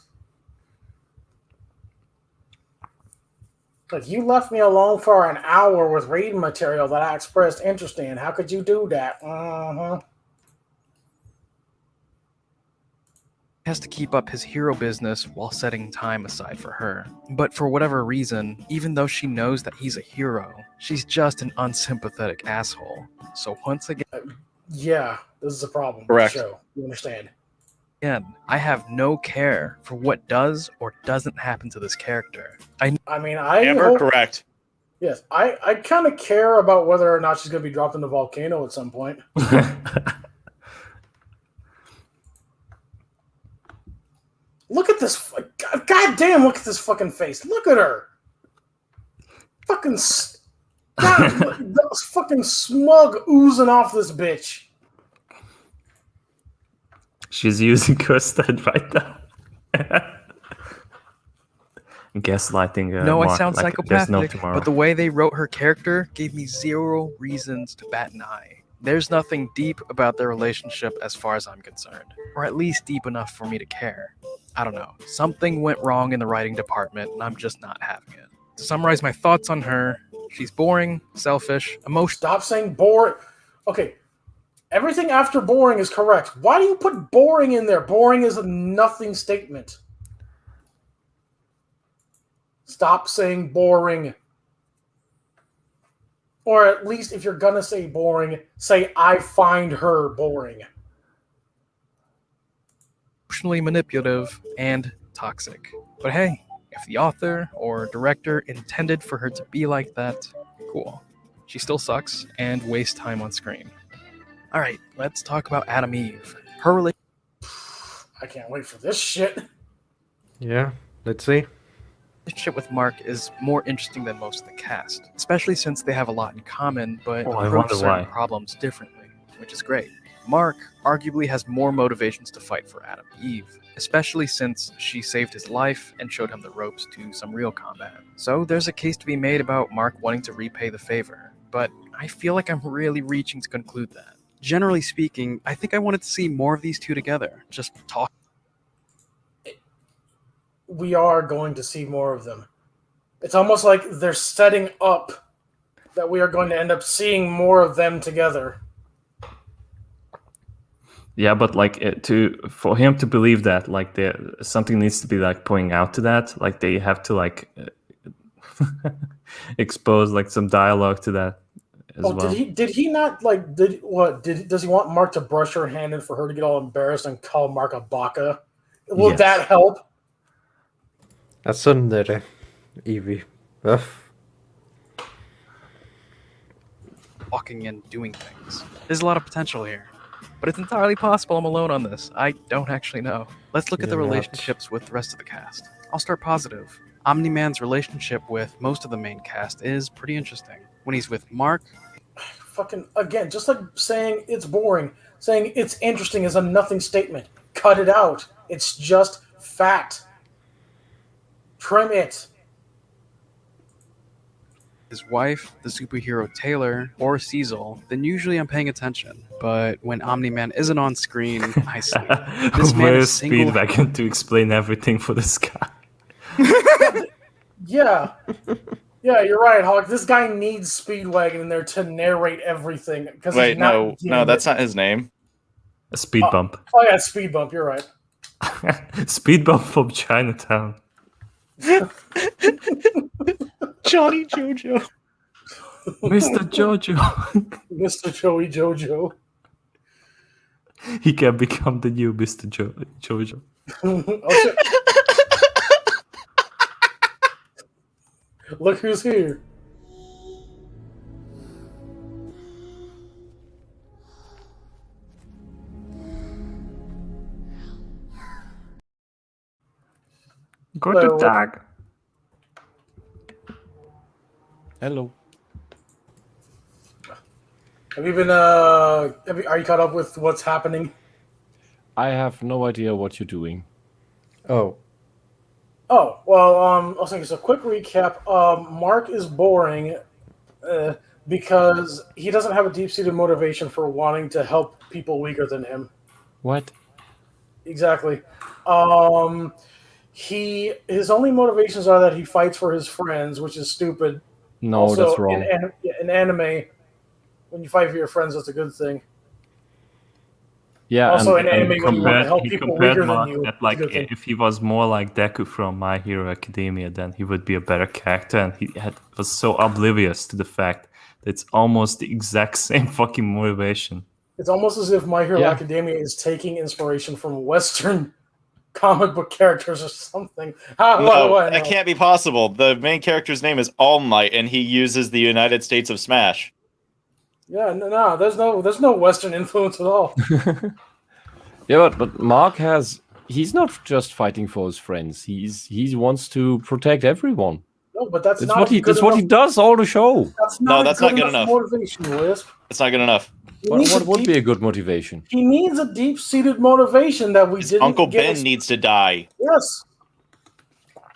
Like, you left me alone for an hour with reading material that I expressed interest in. How could you do that? has to keep up his hero business while setting time aside for her. But for whatever reason, even though she knows that he's a hero, she's just an unsympathetic asshole. So once again, yeah, this is a problem Correct. with the show. You understand? Again, I have no care for what does or doesn't happen to this character. I mean, I Amber, hope, correct. Yes, I kind of care about whether or not she's going to be dropped in the volcano at some point. Look at this. God damn, look at this fucking face. Look at her. Fucking. God, that was fucking smug oozing off this bitch. She's using Kirsten right now. Gaslighting. know Mark, I sound like there's no psychopathic, tomorrow. but the way they wrote her character gave me zero reasons to bat an eye. There's nothing deep about their relationship as far as I'm concerned, or at least deep enough for me to care. I don't know. Something went wrong in the writing department, and I'm just not having it. To summarize my thoughts on her, she's boring, selfish, emotional. Stop saying boring. Okay, everything after boring is correct. Why do you put boring in there? Boring is a nothing statement. Stop saying boring. Or at least if you're gonna say boring, say I find her boring. Emotionally manipulative and toxic. But hey, if the author or director intended for her to be like that, cool. She still sucks and wastes time on screen. Alright, let's talk about Adam Eve. Her relationship. I can't wait for this shit. Yeah, let's see. Relationship with Mark is more interesting than most of the cast, especially since they have a lot in common, but I approach wonder certain why. problems differently, which is great. Mark arguably has more motivations to fight for Adam Eve, especially since she saved his life and showed him the ropes to some real combat. So there's a case to be made about Mark wanting to repay the favor, but I feel like I'm really reaching to conclude that. Generally speaking, I think I wanted to see more of these two together, just talk. We are going to see more of them. It's almost like they're setting up that we are going to end up seeing more of them together. Yeah, but like for him to believe that, like something needs to be like pointing out to that. Like they have to like expose like some dialogue to that as well. Did he not like does he want Mark to brush her hand in for her to get all embarrassed and call Mark a baka? Will Yes. that help? Asundere, Evie. Ugh. Walking and doing things. There's a lot of potential here. But it's entirely possible I'm alone on this. I don't actually know. Let's look at the You're not. relationships with the rest of the cast. I'll start positive. Omni-Man's relationship with most of the main cast is pretty interesting. When he's with Mark, Fucking again, just like saying it's boring, saying it's interesting is a nothing statement. Cut it out. It's just fact. Trim it. his wife, the superhero Taylor, or Cecil, then usually I'm paying attention. But when Omni-Man isn't on screen, I sleep. This man Where's is single. Speedwagon to explain everything for this guy? Yeah. Yeah, you're right, Hawk. This guy needs Speedwagon in there to narrate everything. Wait, no, that's not his name. A speed bump. Oh, yeah, Speed Bump. You're right. Speed bump from Chinatown. Johnny Jojo. Mr. Jojo. Mr. Joey Jojo. He can become the new Mr. Jojo. Oh, shit. Look who's here. Guten Tag. Hello. Have you been, are you caught up with what's happening? I have no idea what you're doing. Oh. Oh, well, I was thinking, so quick recap. Mark is boring because he doesn't have a deep-seated motivation for wanting to help people weaker than him. What? Exactly. His only motivations are that he fights for his friends, which is stupid. No, also, that's wrong. In anime, when you fight for your friends, that's a good thing. Yeah. Also, in anime, when you want to help he people compared weaker Mark than you, that, it's like, a good thing. if he was more like Deku from My Hero Academia, then he would be a better character, and was so oblivious to the fact that it's almost the exact same fucking motivation. It's almost as if My Hero Academia is taking inspiration from Western comic book characters or something. No, that can't be possible. The main character's name is All Might, and he uses the United States of Smash. Yeah, no, there's no Western influence at all. Yeah, but Mark he's not just fighting for his friends. He wants to protect everyone. No, but that's not what he does all the show. That's not good enough motivation, Wisp. It's not good enough. What would be a good motivation? He needs a deep-seated motivation that we didn't Uncle get. Ben needs to die. Yes.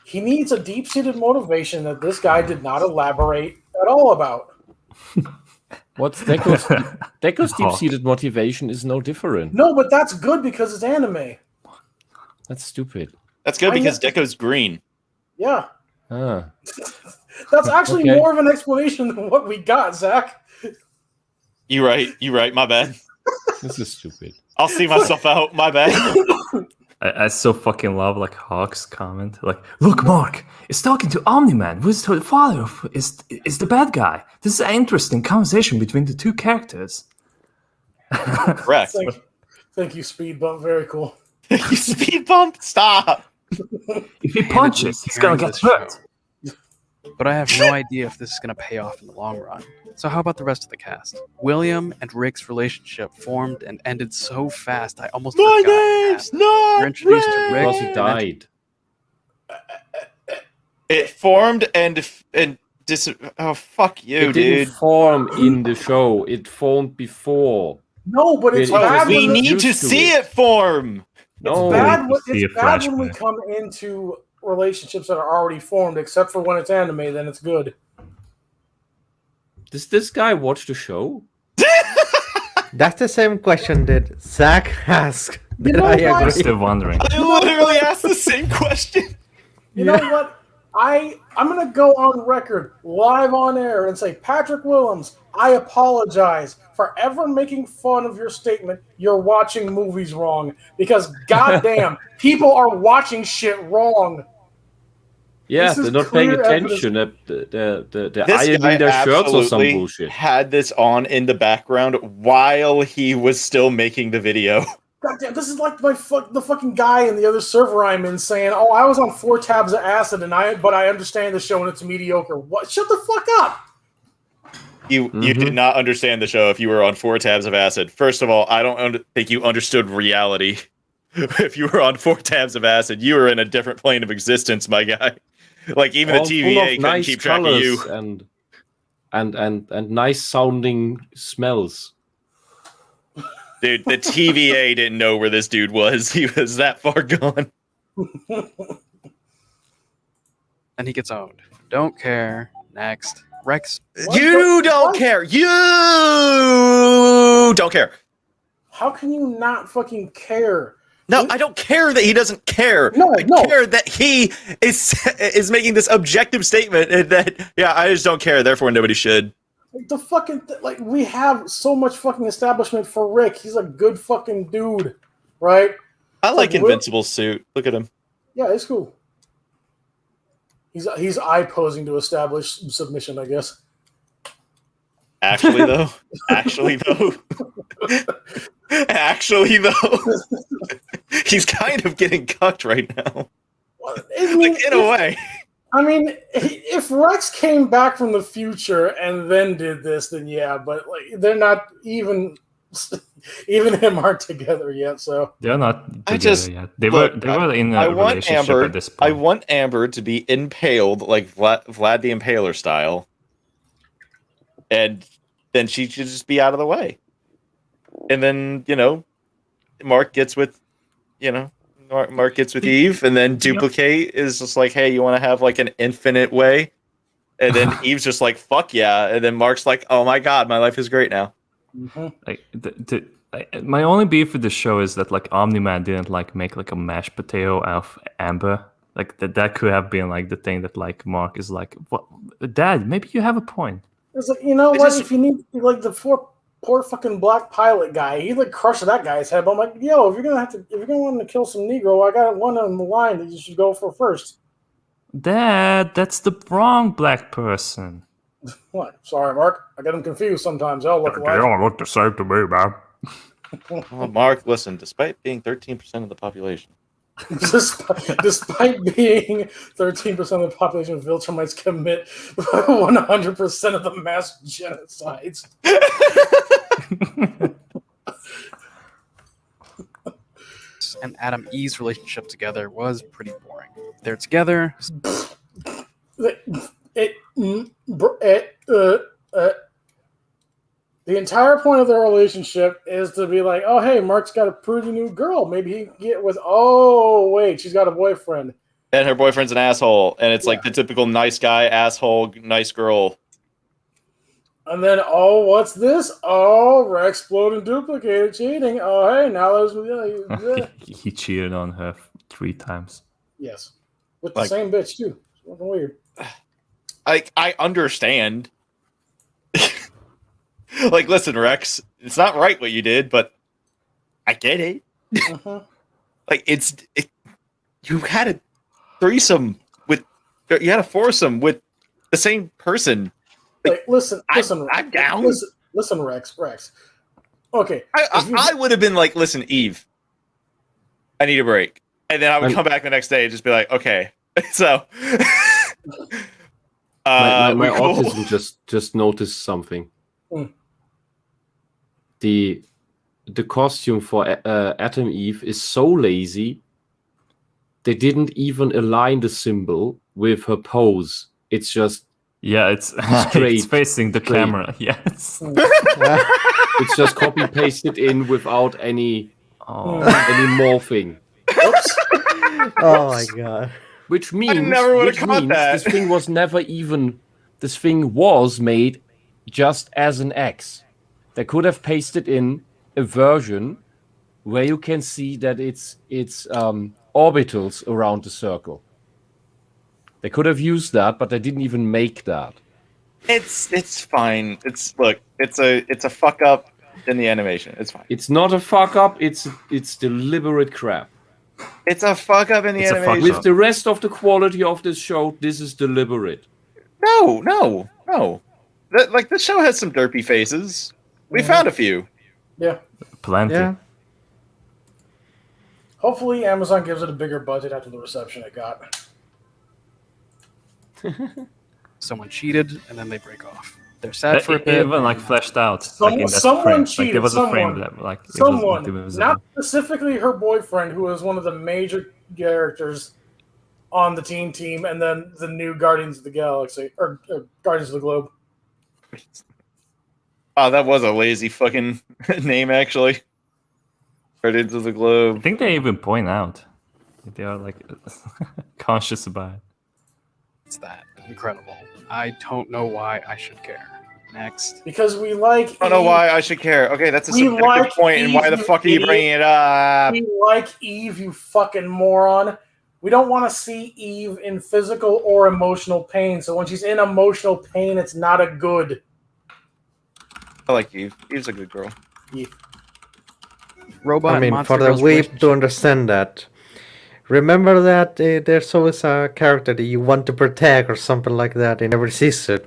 He needs a deep-seated motivation that this guy did not elaborate at all about. What's Deko's deep-seated motivation is no different. No, but that's good because it's anime. That's stupid. That's good because Deko's green. Yeah. Ah. That's actually Okay. more of an explanation than what we got, Zach. You right. My bad. This is stupid. I'll see myself out. My bad. I so fucking love like Hawk's comment. Like, look, Mark is talking to Omni-Man, who's the father of is the bad guy. This is an interesting conversation between the two characters. Correct. Thank you, Speed Bump. Very cool. Speed Bump, stop. If he punches, he's gonna get hurt. But I have no idea if this is going to pay off in the long run. So how about the rest of the cast? William and Rick's relationship formed and ended so fast I almost forgot. You're introduced to Rick. Because he died. It formed and oh fuck you, It dude. didn't form in the show. It formed before. No, but it's It was bad. We when need to see it form. No. It's bad when we come into relationships that are already formed, except for when it's anime, then it's good. Does this guy watch the show? That's the same question that Zach asked. You know I what? I'm agree. still wondering. I literally asked the same question. You know what? I'm gonna go on record, live on air, and say, Patrick Willems, I apologize for ever making fun of your statement. You're watching movies wrong, because goddamn, people are watching shit wrong. Yeah, This is they're not paying clear attention. They're This ironing guy their shirts or some absolutely bullshit. had this on in the background while he was still making the video. Goddamn, this is like the fucking guy in the other server I'm in saying, "Oh, I was on 4 tabs of acid, but I understand the show and it's mediocre." What? Shut the fuck up! You did not understand the show if you were on 4 tabs of acid. First of all, I don't think you understood reality. If you were on 4 tabs of acid, you were in a different plane of existence, my guy. Like even All the full of TVA couldn't nice keep track of you. colours and nice sounding smells. Dude, the TVA didn't know where this dude was. He was that far gone. And he gets owned. Don't care. Next. Rex. You don't care. You don't care. How can you not fucking care? No, I don't care that he doesn't care. No. I care that he is making this objective statement and that I just don't care. Therefore, nobody should. The fucking we have so much fucking establishment for Rick. He's a good fucking dude, right? I like Invincible's suit. Look at him. Yeah, it's cool. He's eye posing to establish submission, I guess. Actually, though. He's kind of getting cucked right now. In a way. I mean, if Rex came back from the future and then did this, then yeah, but they're not even him aren't together yet, so they're not together yet. They were in a relationship at this point. I want Amber to be impaled like Vlad the Impaler style. And then she should just be out of the way. And then, Mark gets with Eve, and then Duplicate is just like, hey, you want to have like an infinite way? And then Eve's just like, fuck yeah. And then Mark's like, oh my god, my life is great now. Mm-hmm. My only beef with the show is that like Omni-Man didn't like make like a mashed potato out of Amber. Like that could have been like the thing that like Mark is like, what, Dad, maybe you have a point. It's like, if you need like the poor fucking black pilot guy, he like crushed that guy's head. But I'm like, yo, if you're gonna want to kill some Negro, I got one on the line that you should go for first. Dad, that's the wrong black person. What? Sorry, Mark. I get them confused sometimes. They all look alike. They all look the same to me, man. Well, Mark, listen, despite being 13% of the population. Despite being 13% of the population, Viltrumites commit 100% of the mass genocides. And Adam Eve's relationship together was pretty boring. They're together. The entire point of their relationship is to be like, oh, hey, Mark's got a pretty new girl. Maybe he can get with, oh, wait, she's got a boyfriend. And her boyfriend's an asshole. And it's like the typical nice guy, asshole, nice girl. And then, oh, what's this? Oh, Rex exploding duplicated cheating. Oh, hey, now there's... He cheated on her 3 times. Yes. With the same bitch, too. It's fucking weird. I understand. Like, listen, Rex, it's not right what you did, but I get it. Uh-huh. Like, you had a threesome you had a foursome with the same person. Like, listen, I'm down. Listen, Rex. Okay. I would have been like, listen, Eve, I need a break. And then I would come back the next day and just be like, okay. So my autism just noticed something. The costume for Atom Eve is so lazy. They didn't even align the symbol with her pose. It's just it's straight. It's facing the camera. Yes. It's just copy pasted in without any morphing. Oops. Oh my god. Which means that. this thing was never even. This thing was made just as an X. They could have pasted in a version where you can see that it's orbitals around the circle. They could have used that, but they didn't even make that. It's fine. It's a fuck up in the animation. It's fine. It's not a fuck up. It's deliberate crap. It's a fuck up in the animation. With the rest of the quality of this show, this is deliberate. No. This show has some derpy faces. We found a few. Yeah. Plenty. Yeah. Hopefully Amazon gives it a bigger budget after the reception it got. Someone cheated, and then they break off. They're sad for a bit. Even like fleshed out. Someone cheated. Like, there was a frame that someone, not specifically her boyfriend, who was one of the major characters on the team, and then the new Guardians of the Galaxy or Guardians of the Globe. Oh, that was a lazy fucking name, actually. Guardians of the Globe. I think they even point out they are like conscious about it. It's that incredible. I don't know why I should care. Next. Because we like. I don't know why I should care. Okay, that's a We subjective like point, and why Eve, the you fuck are you idiot. bringing it up? We like Eve, you fucking moron. We don't want to see Eve in physical or emotional pain. So when she's in emotional pain, it's not a good. I like Eve. Eve's a good girl. Eve. Robot I mean, Monster for the Girls weeb relationship. to understand that, remember that there's always a character that you want to protect or something like that in every season.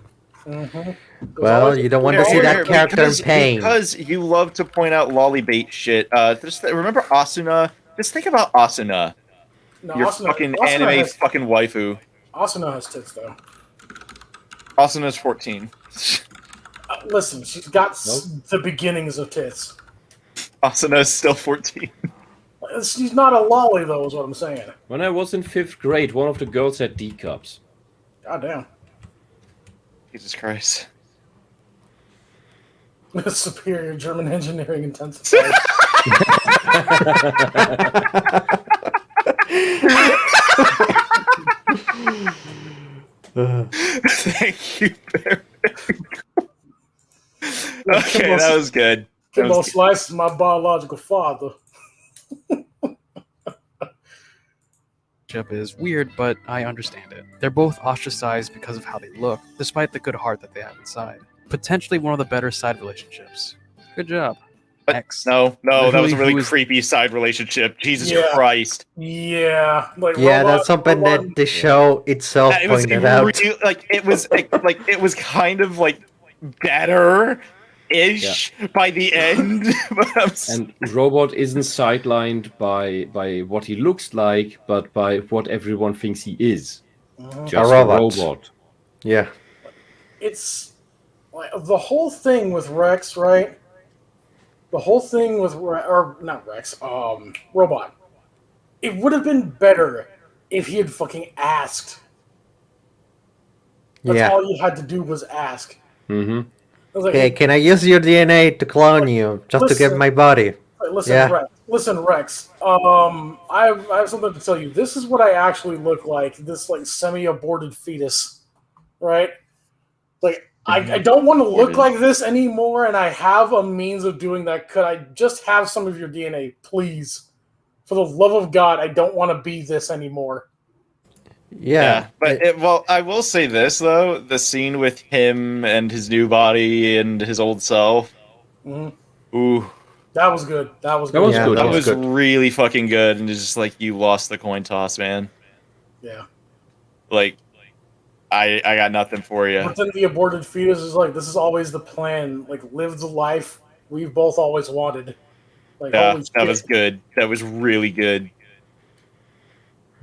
Mm-hmm. Well, you don't want to see that character in pain. Because you love to point out lollybait shit. Just remember Asuna. Just think about Asuna. No, Your Asuna- fucking Asuna anime has- fucking waifu. Asuna has tits, though. Asuna's 14. Listen, she's got the beginnings of tits. Asuna's still 14. She's not a lolly, though, is what I'm saying. When I was in 5th grade, one of the girls had D cups. God damn. Jesus Christ. Superior German engineering intensified. Thank you very much. Okay, that was good. That Kimbo was good. Slice is my biological father. Is weird, but I understand it. They're both ostracized because of how they look, despite the good heart that they have inside. Potentially one of the better side relationships. Good job. X. No, that was a really Who is- creepy side relationship. Jesus Yeah. Christ. Yeah. Like Yeah, Robot- that's something Robot- that the show itself It was pointed out. really, like it was like it was kind of like better ish by the end. But And Robot isn't sidelined by what he looks like, but by what everyone thinks he is. Just a robot. robot. Yeah. It's like the whole thing with Rex, right? The whole thing with or not Rex, Robot. It would have been better if he had fucking asked. That's Yeah. all you had to do was ask. Mm-hmm. I was like, Hey, can I use your DNA to clone you just to get listen- my body? Listen, Yeah. Rex. I have something to tell you. This is what I actually look like. This like semi-aborted fetus, right? Like I don't want to look like this anymore, and I have a means of doing that. Could I just have some of your DNA, please? For the love of God, I don't want to be this anymore. Yeah. But well, I will say this though: the scene with him and his new body and his old self. Mhm. Ooh, That was good. That was good. That was good. that That was was good. really fucking good. And it's just like you lost the coin toss, man. Yeah. Like, I got nothing for you. But then the aborted fetus is like, this is always the plan. Like, live the life we've both always wanted. Like, Yeah, holy that shit. was good. That was really good.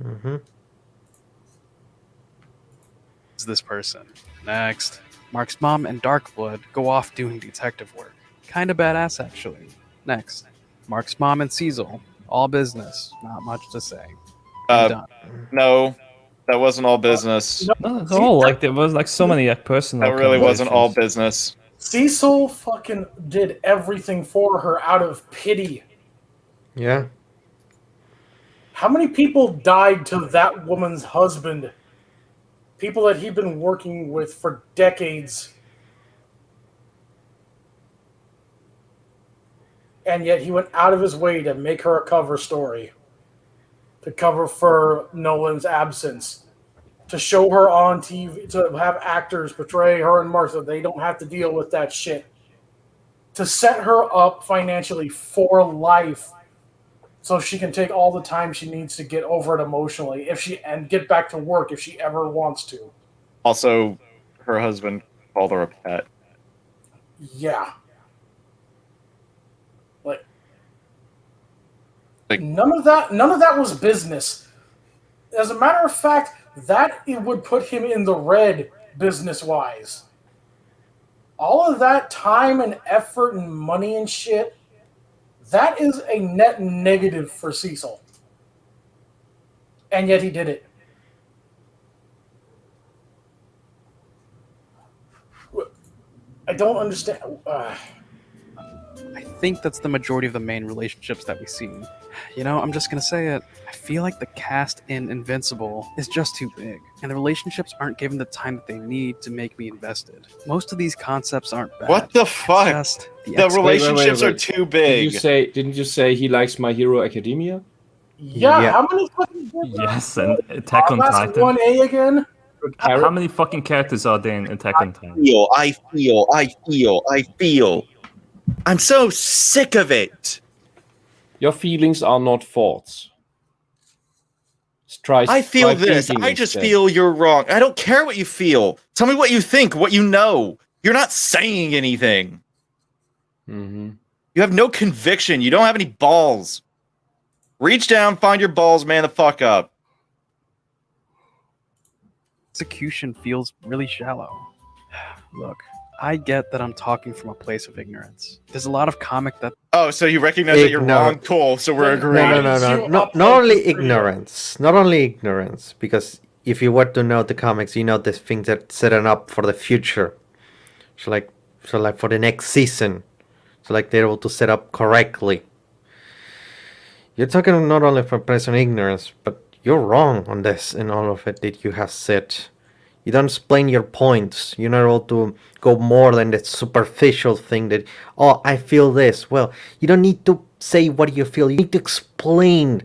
Mm-hmm. Is this person. Next. Mark's mom and Darkblood go off doing detective work. Kinda badass, actually. Next. Mark's mom and Cecil. All business. Not much to say. Done. No, that wasn't all business. Not at all. Like there was like so many personal. That really wasn't all conversations. business. Cecil fucking did everything for her out of pity. Yeah. How many people died to that woman's husband? People that he'd been working with for decades. And yet he went out of his way to make her a cover story. To cover for Nolan's absence. To show her on TV, to have actors portray her and Mark so they don't have to deal with that shit. To set her up financially for life. So she can take all the time she needs to get over it emotionally and get back to work if she ever wants to. Also, her husband called her a pet. Yeah. Like none of that was business. As a matter of fact, that it would put him in the red business-wise. All of that time and effort and money and shit, that is a net negative for Cecil. And yet he did it. I don't understand. I think that's the majority of the main relationships that we see. You know, I'm just gonna say it. I feel like the cast in Invincible is just too big, and the relationships aren't given the time that they need to make me invested. Most of these concepts aren't bad. What the fuck? Just The relationships are too big. Didn't you say he likes My Hero Academia? Yeah, how many fucking Yes, and Attack on that's Titan. 1A again? How many fucking characters are there in Attack on Titan? I feel. I'm so sick of it. Your feelings are not thoughts. I feel this. I just feel you're wrong. I don't care what you feel. Tell me what you think, what you know. You're not saying anything. Mm-hmm. You have no conviction. You don't have any balls. Reach down, find your balls, man the fuck up. Execution feels really shallow. Look, I get that I'm talking from a place of ignorance. There's a lot of comic that... Oh, so you recognize that you're wrong? Cool, so we're agreeing. No. Not only ignorance. Not only ignorance. Because if you were to know the comics, you know the things that set it up for the future. So like for the next season. So like they're able to set up correctly. You're talking not only from place of ignorance, but you're wrong on this and all of it that you have said. You don't explain your points. You're not able to go more than the superficial thing that, oh, I feel this. Well, you don't need to say what you feel. You need to explain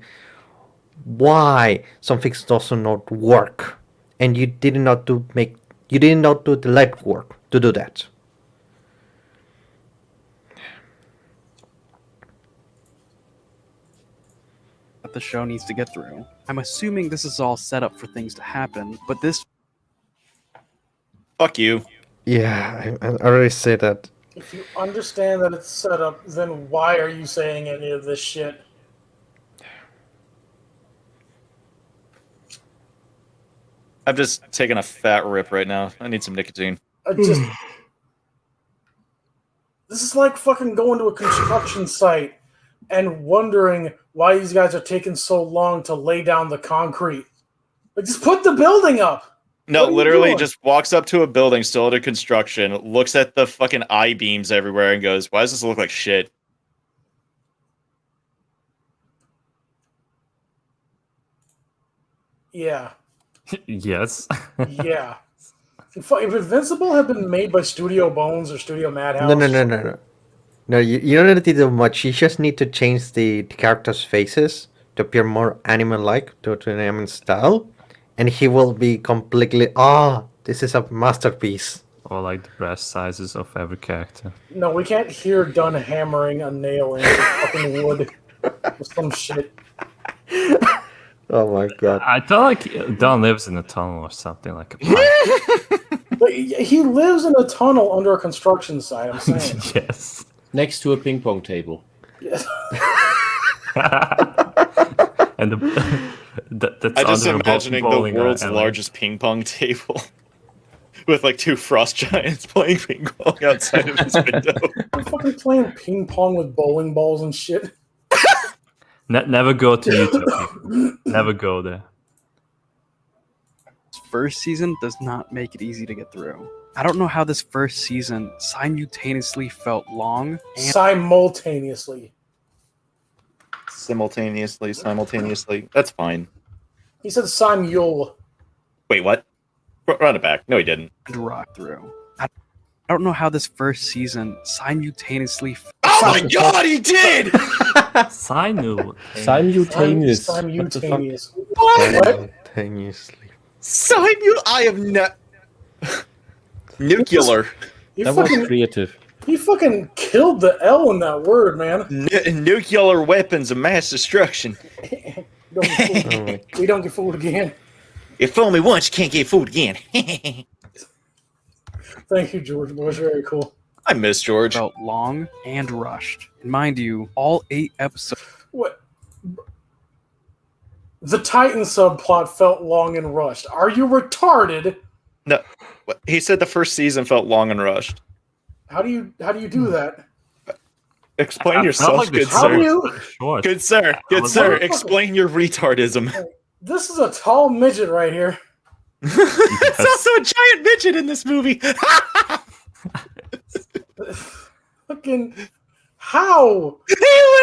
why something does not work. And you did not do the legwork to do that. the show needs to get through. I'm assuming this is all set up for things to happen, but this... Fuck you. Yeah, I already said that. If you understand that it's set up, then why are you saying any of this shit? I'm just taking a fat rip right now. I need some nicotine. This is like fucking going to a construction site and wondering why these guys are taking so long to lay down the concrete. Like, just put the building up. No, literally just walks up to a building still under construction, looks at the fucking I-beams everywhere and goes, why does this look like shit? Yeah. Yes. Yeah. If Invincible had been made by Studio Bones or Studio Madhouse... No. No, you don't need to do much. You just need to change the characters' faces to appear more anime-like, to an anime style, and he will be completely, this is a masterpiece. Or like the breast sizes of every character. No, we can't hear Dunn hammering a nail into fucking wood or some shit. Oh my god. I thought like Don lives in a tunnel or something like But he lives in a tunnel under a construction site, I'm saying. Yes. Next to a ping pong table. Yes. And that's I'm just under a imagining the bowling world's alley. largest ping pong table with like two frost giants playing ping pong outside of his window. We're fucking playing ping pong with bowling balls and shit. Never go to YouTube. Never go there. First season does not make it easy to get through. I don't know how this first season simultaneously felt long and Simultaneously. Simultaneously. That's fine. He said Simul. Wait, what? Run it back. No, he didn't. rock through. I don't know how this first season simultaneously. Oh my god, he did! Simultaneous. Simultaneous. Simultaneous. What? Simultaneously. I have not. Nuclear. That was creative. He fucking killed the L in that word, man. Nuclear weapons of mass destruction. Don't get fooled. We don't get fooled again. You fool me once, you can't get fooled again. Thank you, George Bush. Very cool. I miss George. Felt long and rushed. And mind you, all 8 episodes. What? The Titan subplot felt long and rushed. Are you retarded? No, he said the first season felt long and rushed. How do you do that? Explain yourself, like good how sir. do you- Short. Good sir. Good sir. Explain your retardism. This is a tall midget right here. It's also a giant midget in this movie. Fucking, How? He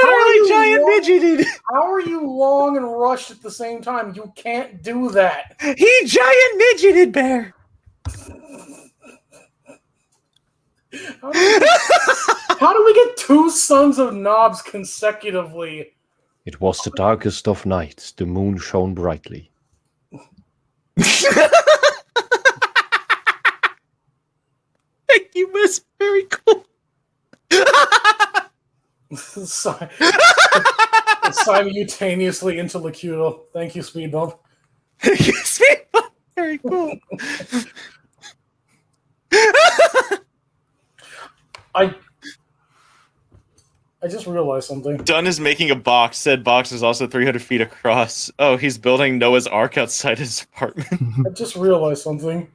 literally giant midgeted. How are you long and rushed at the same time? You can't do that. He giant midgeted, Bear. How do we get two Sons of Knobs consecutively? It was the darkest of nights. The moon shone brightly. Thank you, Miss. Very cool. Simultaneously interlocutor. Thank you, Speedbump. Speedbump. Very cool. I just realized something. Dunn is making a box. Said box is also 300 feet across. Oh, he's building Noah's Ark outside his apartment. I just realized something.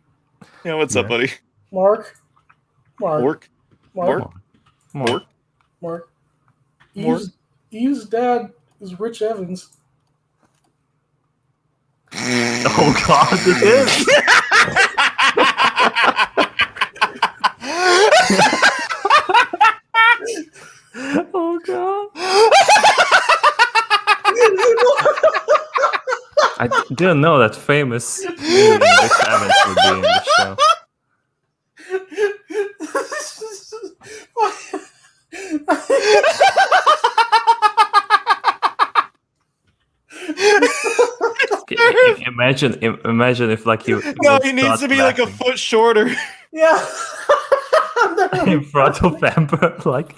Yeah, what's up, buddy? Mark. Mark. Eve's dad is Rich Evans. Oh God, it is. Oh God. I didn't know that famous Rich Evans would be in the show. Imagine if like you. No, he needs to be like a foot shorter. Yeah. In front of Amber, like.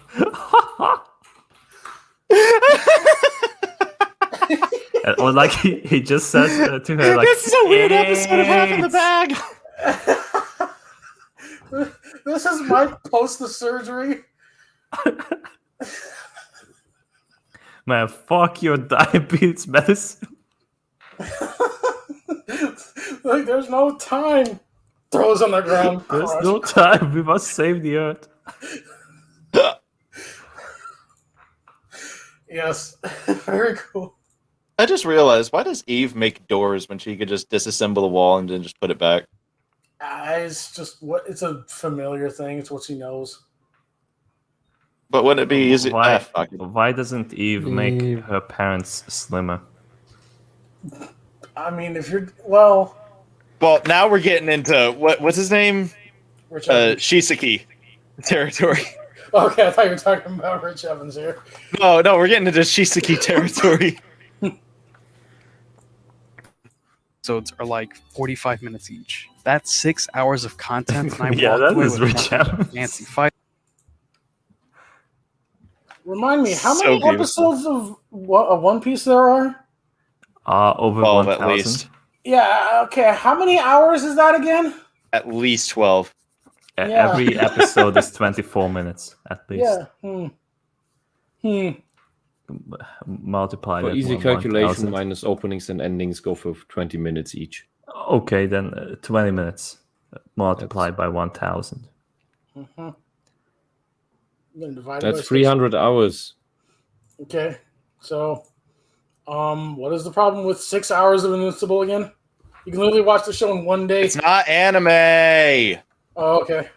Or like he just says to her like, "This is a weird episode of Half in the Bag." This is my post the surgery. Man, fuck your diabetes medicine. Like, there's no time. Throws on the ground. There's no time. We must save the earth. Yes. Very cool. I just realized, why does Eve make doors when she could just disassemble the wall and then just put it back? It's just it's a familiar thing. It's what she knows. But wouldn't it be easy? Why doesn't Eve make her parents slimmer? I mean, if you're well, now we're getting into what's his name? Shisaki territory. Okay, I thought you were talking about Rich Evans here. No, we're getting into Shisaki territory. Episodes are like 45 minutes each. That's 6 hours of content, and I Yeah, walked that away is with Rich nothing but Evans. fancy fight. Remind me, how So many beautiful. episodes of One Piece there are? Over 12 at 1,000. least. Yeah, okay. How many hours is that again? At least 12. Yeah. Every episode is 24 minutes at least. Yeah. Multiply For that easy by calculation, 1,000. minus openings and endings go for 20 minutes each. Okay, then 20 minutes multiplied by 1,000. Mm-hmm. Divide it by That's 6. 300 hours. Okay, so, what is the problem with 6 hours of Invincible again? You can literally watch the show in one day. It's not anime. Oh, okay.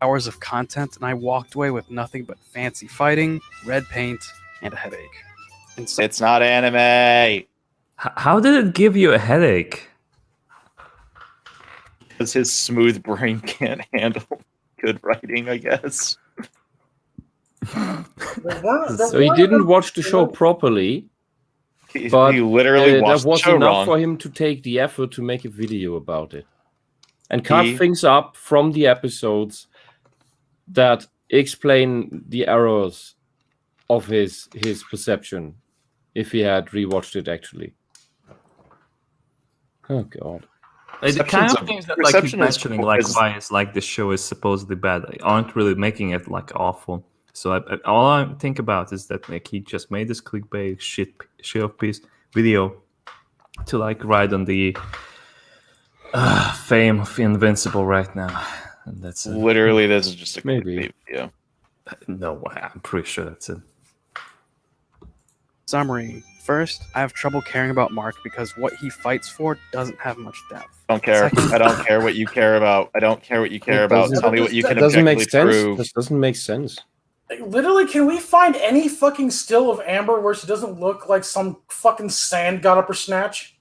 Hours of content, and I walked away with nothing but fancy fighting, red paint, and a headache. And so It's not anime. How did it give you a headache? Because his smooth brain can't handle good writing, I guess. So he didn't watch the show properly, but He literally watched that was the show enough wrong. for him to take the effort to make a video about it and cut things up from the episodes that explain the errors of his perception if he had rewatched it actually. Oh God. The kind of things that like he's perception mentioning, is- like why it's like this show is supposedly bad, aren't really making it like awful. So all I think about is that like he just made this clickbait shit of piece video to like ride on the fame of Invincible right now, and that's it. Literally, this is just a Maybe. video. No way, I'm pretty sure that's it. summary, First, I have trouble caring about Mark because what he fights for doesn't have much depth. I don't care. Second- I don't care what you care about. I don't care what you care about. Tell me what you can It doesn't make objectively sense. prove. This doesn't make sense. Literally, can we find any fucking still of Amber where she doesn't look like some fucking sand got up her snatch?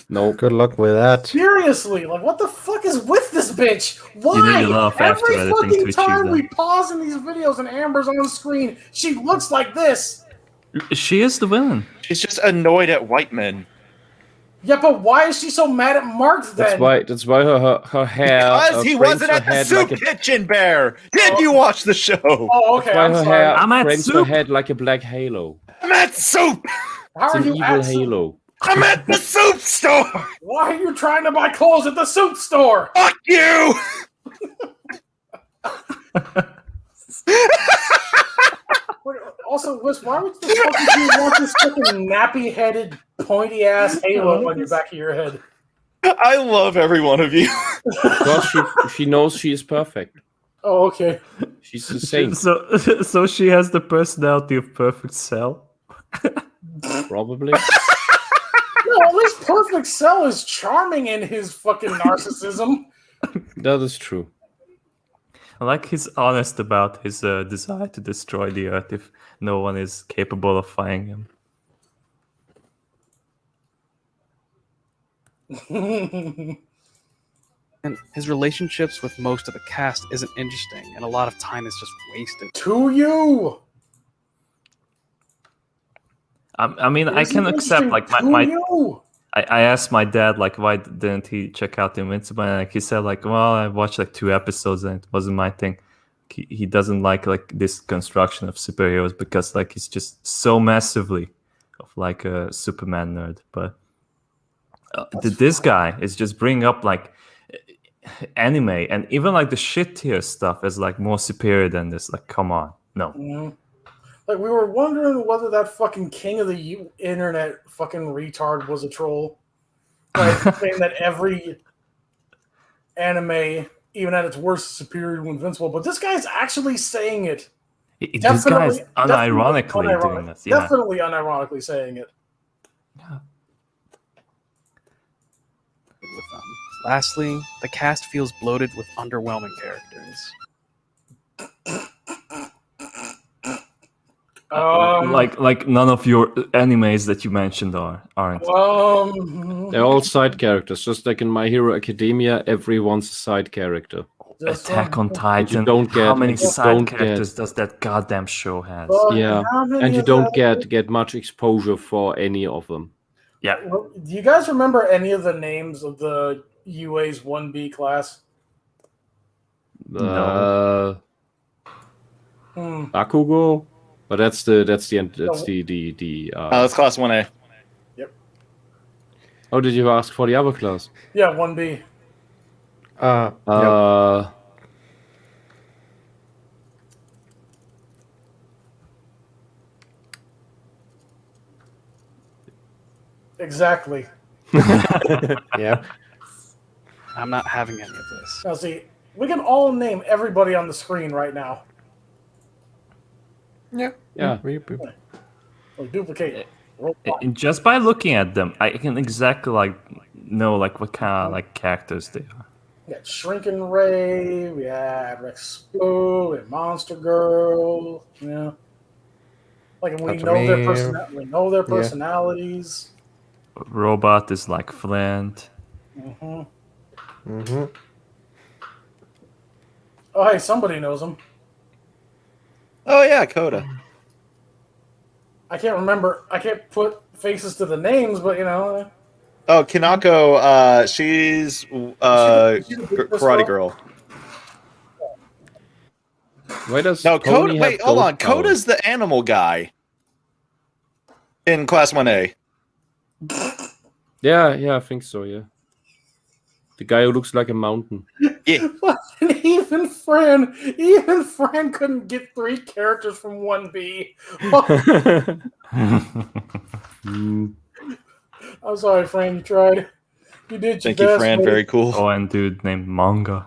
No. Good luck with that. Seriously, like what the fuck is with this bitch? Why? You need to laugh after Every editing to fucking achieve time that. we pause in these videos and Amber's on screen, she looks like this. She is the villain. She's just annoyed at white men. Yeah, but why is she so mad at Mark then? That's why her hair. Because he frames wasn't her at the head soup like a, kitchen, Bear. Did you watch the show? Oh, okay. that's why I'm her sorry. hair I'm at frames her soup. head like a black halo. I'm at soup. How It's are an you evil at soup? halo. I'm at the soup store. Why are you trying to buy clothes at the soup store? Fuck you. Also, Liz, why would the fuck did you want this fucking nappy-headed, pointy-ass halo on your back of your head? I love every one of you. Because she knows she is perfect. Oh, okay. She's the saint, So she has the personality of Perfect Cell. probably. No, at least Perfect Cell is charming in his fucking narcissism. That is true. I like he's honest about his desire to destroy the Earth if no one is capable of fighting him. And his relationships with most of the cast isn't interesting, and a lot of time is just wasted. To you! I mean, I can accept like I asked my dad like why didn't he check out the Invincible, and like he said like, well, I watched like 2 episodes and it wasn't my thing. He doesn't like this construction of superheroes because like he's just so massively of like a Superman nerd. But this guy is just bringing up like anime and even like the shit tier stuff is like more superior than this. Like, come on, no. Mm-hmm. Like, we were wondering whether that fucking king of the internet fucking retard was a troll. Like, saying that every anime, even at its worst, is superior to Invincible. But this guy's actually saying it. This guy's unironically doing this. Yeah. Definitely unironically saying it. Yeah. With them. Lastly, the cast feels bloated with underwhelming characters. Like none of your animes that you mentioned aren't. They're all side characters, just like in My Hero Academia. Everyone's a side character. Attack on Titan. How many side characters does that goddamn show has? Yeah, and you don't get much exposure for any of them. Yeah. Do you guys remember any of the names of the UA's 1B class? Bakugo, but that's the that's class 1A. Yep. Oh, did you ask for the other class? Yeah, 1B. Exactly. Yeah. I'm not having any of this. Now, see, we can all name everybody on the screen right now. Yeah. Or duplicate. And just by looking at them, I can exactly like know like what kind of like characters they are. We got Shrinking Ray, we had Rex Blue, we had Monster Girl, you know. Like, we know their personalities. Robot is like Flint. Oh, hey, somebody knows him. Oh yeah, Coda. I can't remember. I can't put faces to the names, but you know. Oh, Kinako. She's Karate Girl. Why does No, Tony Coda. have Wait, hold gold on. Coda's the animal guy in Class 1A. Yeah, I think so. Yeah, the guy who looks like a mountain. Yeah. Even Fran couldn't get 3 characters from 1B. I'm sorry, Fran. You tried. You did. Thank you, Fran. Very cool. Oh, and dude named Manga.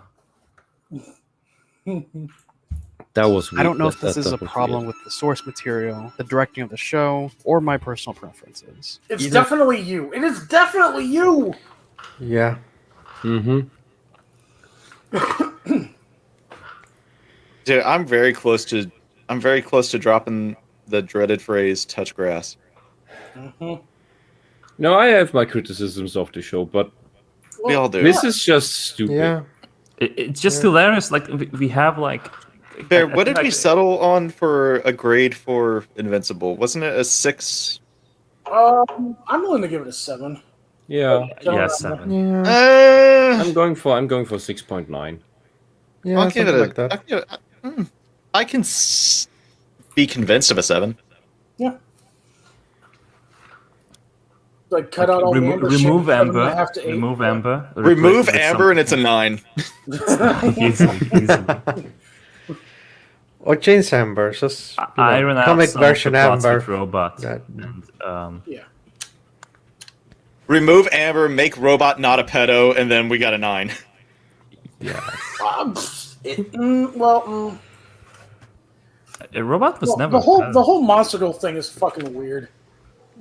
That was I don't know weird. if this That- is a that was problem weird. with the source material, the directing of the show, or my personal preferences. It's Either- definitely you. It is definitely you. Yeah. Mm-hmm. Dude, I'm very close to dropping the dreaded phrase "touch grass." Mm-hmm. No, I have my criticisms of the show, but We all do. this is just stupid. Yeah. It's just hilarious. Like we have like. Bear, I what feel did we like- settle on for a grade for Invincible? Wasn't it a 6? I'm willing to give it a 7. Yeah. Yeah, 7. Yeah. I'm going for 6.9. Yeah. I'll give something it like that. I can be convinced of a 7. Yeah. Like cut out all the Amber shit, remove 7.5 Amber. to 8. Remove Amber. Remove replace it with Amber, and it's a 9. easily. Or change Amber, just Iron out comic some version plots Amber. with Robot. That- And, Yeah. Remove Amber, make Robot not a pedo, and then we got a 9. yeah. Robot was never. The whole Monster Girl thing is fucking weird.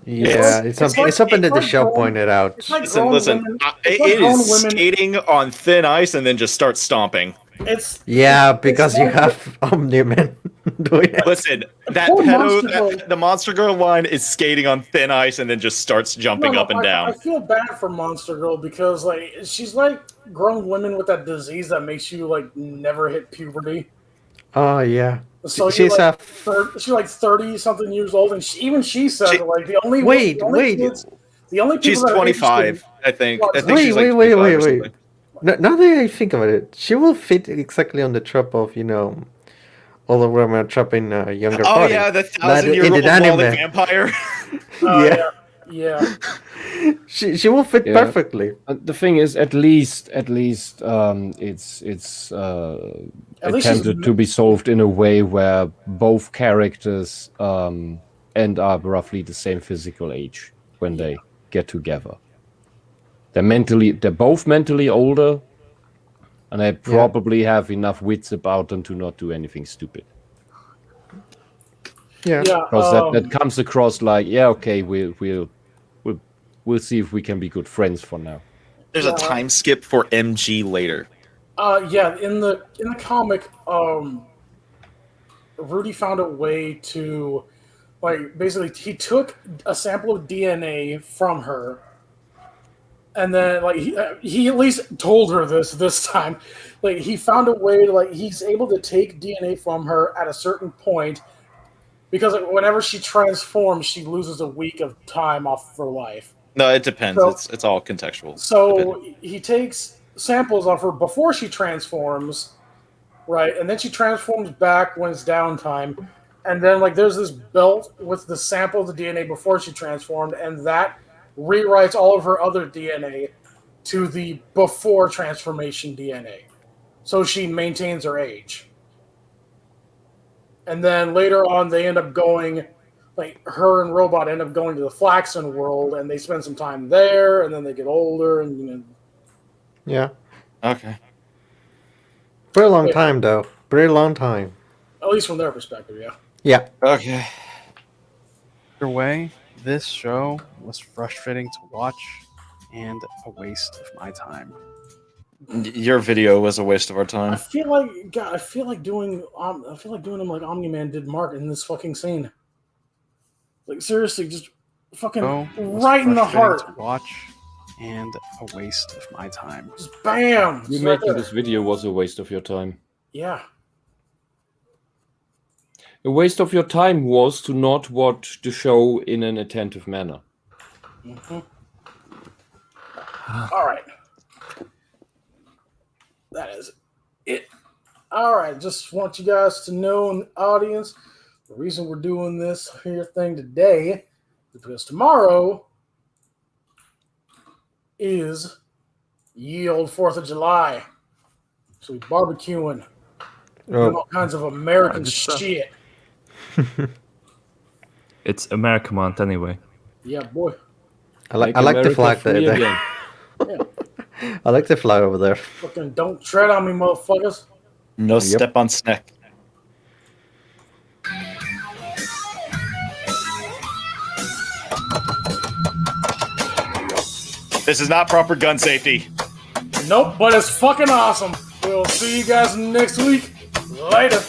Yeah, it's something that the show pointed out. It's like Listen, grown listen. women- It it's like grown is women- skating on thin ice and then just starts stomping. It's Yeah, because you have Omni-Man doing it. Listen, that poor pedo, Monster Girl- the Monster Girl line is skating on thin ice and then just starts jumping No, up and down. I feel bad for Monster Girl because like she's like grown women with that disease that makes you like never hit puberty. Oh yeah. So She's you're, like, a she's like 30 something years old, and even she says She- like the only Wait, the only wait. kids- the only people She's that are 25, interested- I think. I think Wait, she's like wait, 25 or wait. something. Now that I think about it, she will fit exactly on the trope of all the women are trapping a younger Oh body. yeah, the Like in 1,000-year-old the anime. Wally vampire. Yeah. yeah. She will fit Yeah. perfectly. The thing is, at least, it's At least she's- attempted to be solved in a way where both characters end up roughly the same physical age when they get together. They're both mentally older, and they probably have enough wits about them to not do anything stupid. Yeah. Because that comes across like, yeah, okay, we'll see if we can be good friends for now. There's a time skip for MG later. Yeah, in the comic, Rudy found a way to, like, basically he took a sample of DNA from her, and then like he at least told her this time, like he found a way to like he's able to take DNA from her at a certain point, because like, whenever she transforms, she loses a week of time off of her life. No, it depends. So- It's all contextual. So he takes samples of her before she transforms, right? And then she transforms back when it's downtime. And then like there's this belt with the sample of the DNA before she transformed, and that rewrites all of her other DNA to the before transformation DNA. So she maintains her age. And then later on they end up going, like her and Robot end up going to the Flaxen world, and they spend some time there, and then they get older, and Yeah. Okay. Pretty long time though. Pretty long time. at least from their perspective, yeah. Yeah. Okay. Either way, this show was frustrating to watch and a waste of my time. Your video was a waste of our I time. feel like God, I feel like doing him like Omni-Man did Mark in this fucking scene. Like seriously, just fucking Show was right in the frustrating heart. to watch and a waste of my time. Just bam. You Just right making there. this video was a waste of your time. Yeah. A waste of your time was to not watch the show in an attentive manner. Mhm. All right. That is it. All right. Just want you guys to know in the audience, the reason we're doing this here thing today is because tomorrow is ye old 4th of July. So we're barbecuing. Doing all kinds of American good stuff. shit. It's America month anyway. Yeah, boy. I like Make the America flag free there. again. I like the flag over there. Fucking don't tread on me, motherfuckers. No step on snack. This is not proper gun safety. Nope, but it's fucking awesome. We'll see you guys next week. Later.